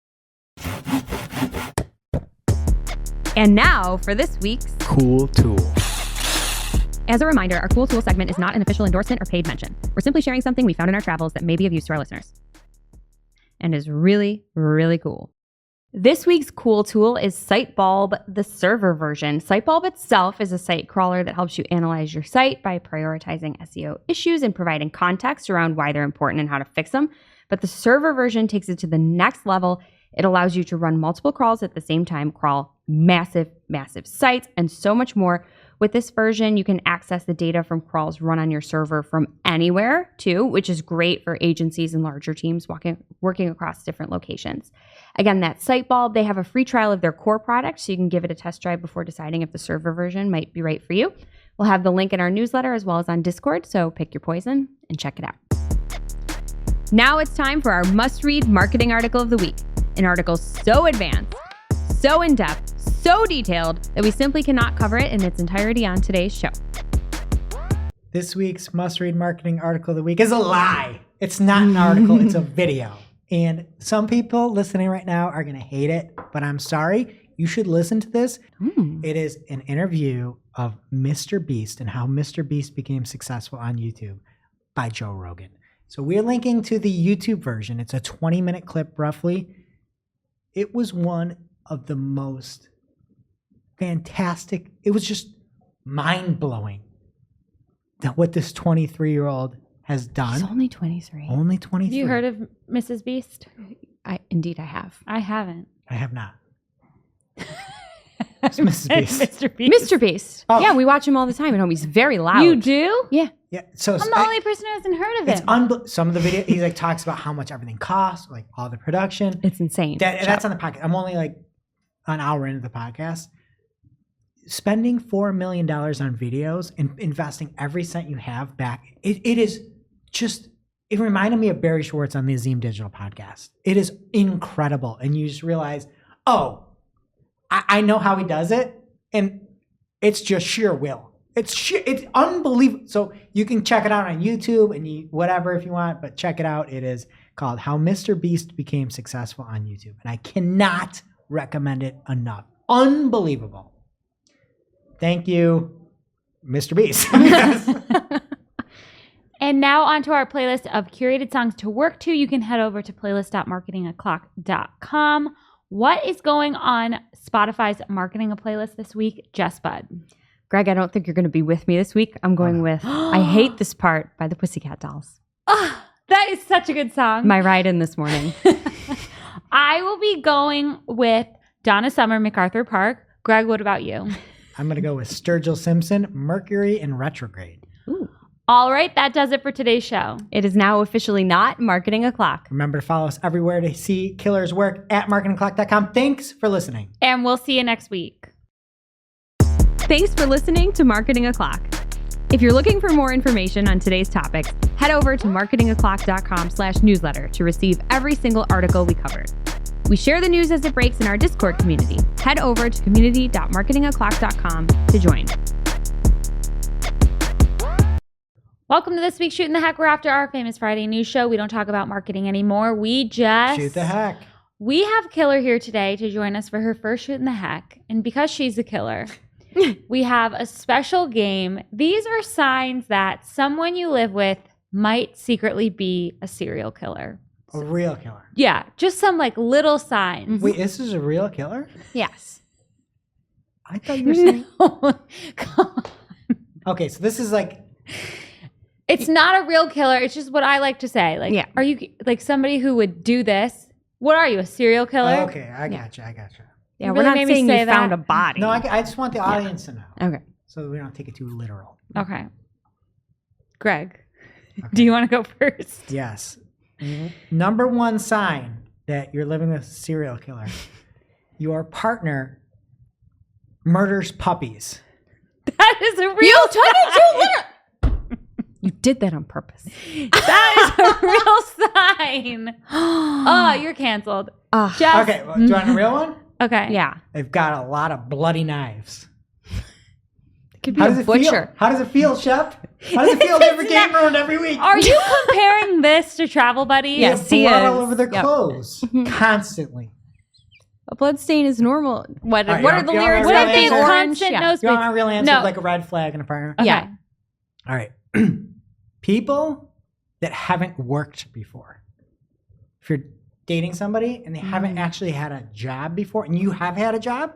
And now for this week's Cool Tool. As a reminder, our Cool Tool segment is not an official endorsement or paid mention. We're simply sharing something we found in our travels that may be of use to our listeners and is really, really cool. This week's cool tool is Sitebulb, the server version. Sitebulb itself is a site crawler that helps you analyze your site by prioritizing SEO issues and providing context around why they're important and how to fix them. But the server version takes it to the next level. It allows you to run multiple crawls at the same time, crawl massive sites, and so much more. With this version, you can access the data from crawls run on your server from anywhere too, which is great for agencies and larger teams working across different locations. Again, that's Sitebulb. They have a free trial of their core product, so you can give it a test drive before deciding if the server version might be right for you. We'll have the link in our newsletter as well as on Discord, so pick your poison and check it out. Now it's time for our must-read marketing article of the week. An article so advanced, so in-depth, so detailed that we simply cannot cover it in its entirety on today's show. This week's must-read marketing article of the week is a lie. It's not an article, it's a video. And some people listening right now are going to hate it, but I'm sorry. You should listen to this. It is an interview of Mr. Beast and how Mr. Beast became successful on YouTube by Joe Rogan. So we're linking to the YouTube version. It's a 20-minute clip roughly. It was one of the most fantastic. It was just mind-blowing that what this 23-year-old has done. He's only 23. Only 23. Have you heard of Mrs. Beast? Indeed, I have. I haven't. I have not. It's Mrs. Beast. Mr. Beast. Mr. Beast. Oh. Yeah, we watch him all the time at home. He's very loud. You do? Yeah. Yeah. So I'm the only person who hasn't heard of it's him. some of the video he like talks about how much everything costs, like all the production. It's insane. That's on the podcast. I'm only like an hour into the podcast. Spending $4 million on videos and investing every cent you have back. It is just. It reminded me of Barry Schwartz on the Azim Digital podcast. It is incredible, and you just realize, oh, I know how he does it, and it's just sheer will. It's unbelievable. So you can check it out on YouTube and whatever if you want, but check it out. It is called How Mr. Beast Became Successful on YouTube, and I cannot recommend it enough. Unbelievable. Thank you, Mr. Beast. And now onto our playlist of curated songs to work to. You can head over to playlist.marketingoclock.com. What is going on Spotify's Marketing a Playlist this week? Jess Bud. Greg, I don't think you're going to be with me this week. I'm going with I Hate This Part by the Pussycat Dolls. Oh, that is such a good song. My ride-in this morning. I will be going with Donna Summer, MacArthur Park. Greg, what about you? I'm going to go with Sturgill Simpson, Mercury in Retrograde. Ooh. All right, that does it for today's show. It is now officially not Marketing O'Clock. Remember to follow us everywhere to see Killer's work at marketingclock.com. Thanks for listening. And we'll see you next week. Thanks for listening to Marketing O'Clock. If you're looking for more information on today's topics, head over to marketingoclock.com/newsletter to receive every single article we covered. We share the news as it breaks in our Discord community. Head over to community.marketingoclock.com to join. Welcome to this week's Shootin the Heck. We're after our famous Friday news show. We don't talk about marketing anymore. We just Shoot the heck. We have Killer here today to join us for her first Shootin the Heck. And because she's a killer, we have a special game. These are signs that someone you live with might secretly be a serial killer. A real killer. Yeah, just some like little signs. Wait, this is a real killer? Yes. I thought you were saying. Come on. Okay, so this is like. It's not a real killer. It's just what I like to say. Like, Yeah. Are you like somebody who would do this? What are you, a serial killer? Oh, okay, I gotcha. Yeah, You we're really not made me saying say you that. found a body. No, I just want the audience to know. Okay. So we don't take it too literal. Okay. Greg, do you want to go first? Yes. Number one sign that you're living with a serial killer. Your partner murders puppies. That is a real sign. You did that on purpose. That is a real sign. Oh, you're canceled. Jess. Okay, well, do you want a real one? Okay. Yeah. They've got a lot of bloody knives. It could be How a does it butcher. feel? How does it feel, Shep? How does it feel to have your game ruined every week? Are you comparing this to Travel Buddy? They have Yes, he blood is. all over their Yep. clothes constantly. A blood stain is normal. What, All right, what you are the want- you lyrics? want What my if they real have answer? constant Yeah. nose You want bleeds? my real answer? No. Like a red flag in a partner? Okay. Yeah. All right. People that haven't worked before. If you're dating somebody and they haven't actually had a job before, and you have had a job,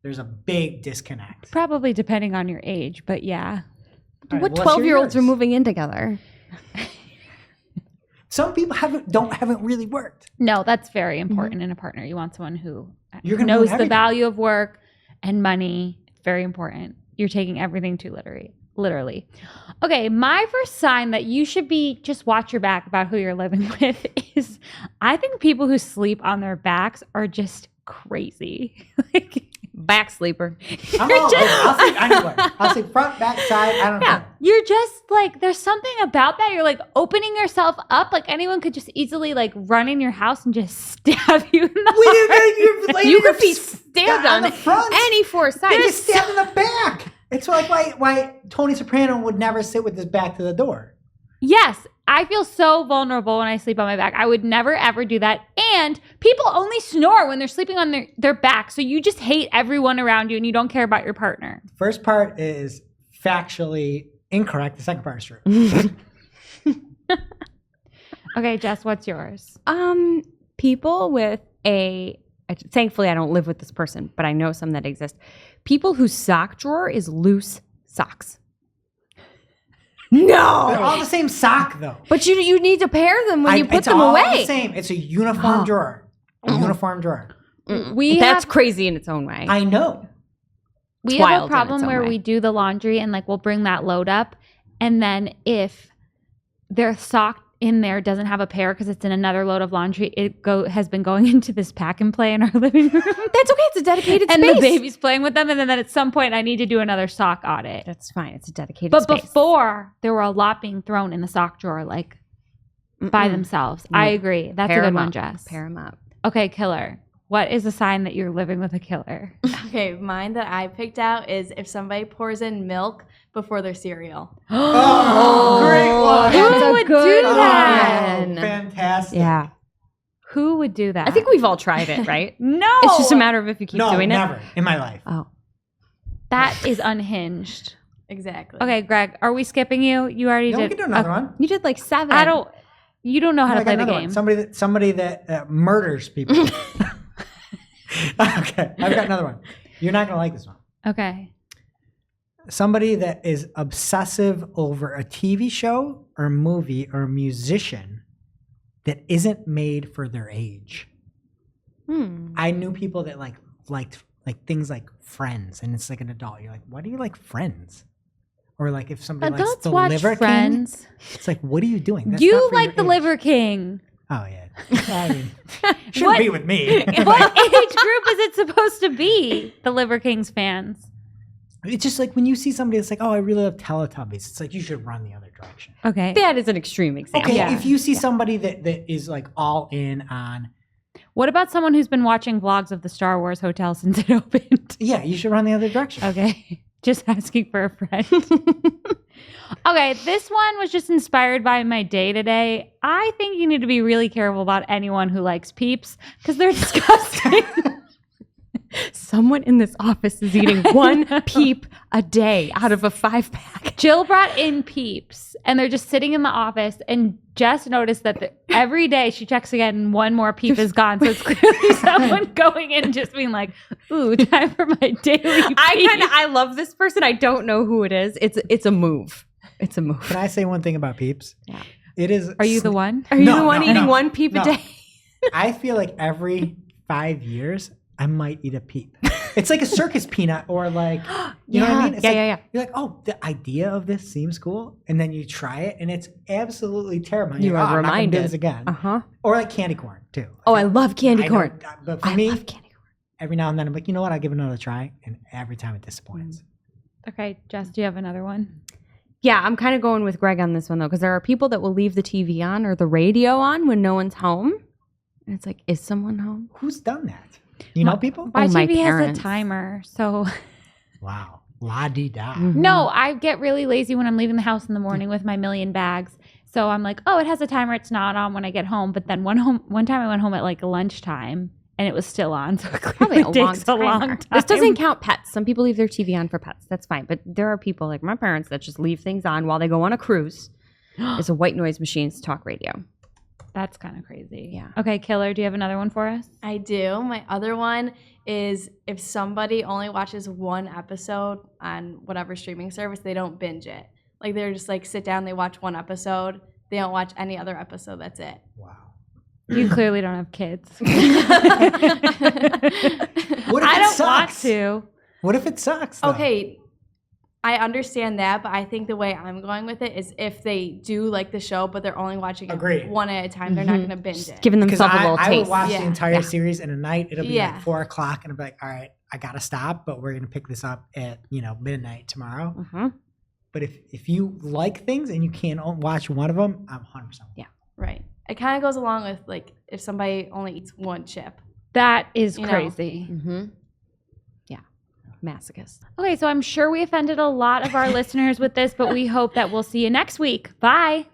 there's a big disconnect. Probably depending on your age, but yeah. All right, What well, let's hear 12-year-olds are yours. moving in together? Some people haven't really worked. No, that's very important in a partner. You want someone who You're gonna knows ruin the everything. value of work and money. It's very important. You're taking everything too literally. Okay, my first sign that you should be just watch your back about who you're living with is I think people who sleep on their backs are just crazy. Like, Back sleeper. I'm all over. I'll sleep anywhere. I'll sleep front, back, side. I don't care. you're just like, there's something about that. You're like opening yourself up. Like anyone could just easily like run in your house and just stab you in the heart. You could be stabbed on on the front. any four sides. They just stabbed in the back. It's like why Tony Soprano would never sit with his back to the door. Yes, I feel so vulnerable when I sleep on my back. I would never, ever do that. And people only snore when they're sleeping on their back. So you just hate everyone around you and you don't care about your partner. First part is factually incorrect. The second part is true. Okay, Jess, what's yours? People with thankfully I don't live with this person, but I know some that exist. People whose sock drawer is loose socks. They're No, all the same sock, though. but you need to pair them when you put it's them all away. the same. It's a uniform drawer. A uniform drawer. That's crazy in its own way. I know. We It's have wild a in problem its own where way. we do the laundry and like we'll bring that load up. And then if their sock in there doesn't have a pair because it's in another load of laundry, it has been going into this pack and play in our living room. That's okay. It's a dedicated And space. the baby's playing with them. And then at some point I need to do another sock audit. That's fine. It's a dedicated But space. before, there were a lot being thrown in the sock drawer, like by themselves. I agree. That's Pair a good 'em one, up. Jess. Pair them up. Okay, killer. What is a sign that you're living with a killer? Okay, mine that I picked out is if somebody pours in milk before their cereal. Oh, great one. Who a would good do that? one. Fantastic. Yeah. Who would do that? I think we've all tried it, right? no. It's just a matter of if you keep No, doing never in my life. it. Oh. That is unhinged. Exactly. Okay, Greg, are we skipping you? You already No, we did. can do another one. You did like 7. You don't know how I to got play the another game. one. Somebody that murders people. Okay, I've got another one. You're not going to like this one. Okay. Somebody that is obsessive over a TV show or movie or musician that isn't made for their age. I knew people that liked things like Friends, and it's like an adult. You're like, why do you like Friends? Or like if somebody likes Adults The watch Liver Friends. King, it's like, what are you doing? That's not You for like your The age. Liver King. Oh yeah, I mean, shouldn't What- be with me. What age group is it supposed to be? The Liver King's fans. It's just like when you see somebody that's like, oh, I really love Teletubbies. It's like you should run the other direction. Okay. That is an extreme example. Okay, Yeah. if you see somebody that is like all in on, What about someone who's been watching vlogs of the Star Wars hotel since it opened? yeah, you should run the other direction. Okay. Just asking for a friend. Okay, this one was just inspired by my day today. I think you need to be really careful about anyone who likes Peeps because they're disgusting. Someone in this office is eating one peep a day out of a 5-pack. Jill brought in Peeps and they're just sitting in the office, and Jess noticed that every day she checks again and one more Peep is gone. So it's clearly someone going in and just being like, ooh, time for my daily Peep. I love this person. I don't know who it is. It's a move. It's a move. Can I say one thing about Peeps? Yeah. It is. Are you the one? Are you No, the one no, eating no, one peep no. a day? I feel like every 5 years I might eat a Peep. It's like a circus peanut, or like, you know what I mean? It's Yeah. like, You're like, oh, the idea of this seems cool, and then you try it, and it's absolutely terrible. And You you're are like, oh, I'm not gonna do reminded. this again. Uh-huh. Or like candy corn too. Oh, I love candy I corn. don't- But for I me, love candy corn. every now and then I'm like, you know what? I'll give it another try, and every time it disappoints. Okay, Jess, do you have another one? Yeah, I'm kind of going with Greg on this one, though, because there are people that will leave the TV on or the radio on when no one's home. And it's like, is someone home? Who's done that? You know people? My my TV has parents. a timer, so Wow. La di da. no, I get really lazy when I'm leaving the house in the morning with my million bags. So I'm like, oh, it has a timer. It's not on when I get home. But then one time I went home at like lunchtime and it was still on. So it Probably clearly a long takes a long timer. time. This doesn't count pets. Some people leave their TV on for pets. That's fine. But there are people like my parents that just leave things on while they go on a cruise. It's a white noise machines talk radio. That's kind of crazy. Yeah. Okay, Killer, do you have another one for us? I do. My other one is if somebody only watches one episode on whatever streaming service, they don't binge it. Like they're just like sit down, they watch one episode, they don't watch any other episode. That's it. Wow. You clearly don't have kids. What if I it don't sucks? want to. What if it sucks? Though? Okay, I understand that, but I think the way I'm going with it is if they do like the show, but they're only watching Agreed. it one at a time, they're not going to binge it. Giving Because themselves a little I would taste. watch Yeah. the entire Yeah. series in a night. It'll be Yeah. like 4 o'clock, and I'll be like, all right, I gotta stop, but we're gonna pick this up at midnight tomorrow. Mhm. But if you like things and you can't watch one of them, I'm 100%. Yeah. Right. It kind of goes along with like if somebody only eats one chip. That is You know. crazy. Mm-hmm. Yeah. Masochist. Okay, so I'm sure we offended a lot of our listeners with this, but we hope that we'll see you next week. Bye.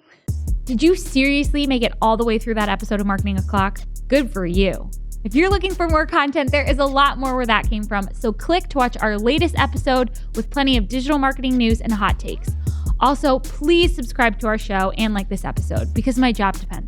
Did you seriously make it all the way through that episode of Marketing O'Clock? Good for you. If you're looking for more content, there is a lot more where that came from. So click to watch our latest episode with plenty of digital marketing news and hot takes. Also, please subscribe to our show and like this episode because my job depends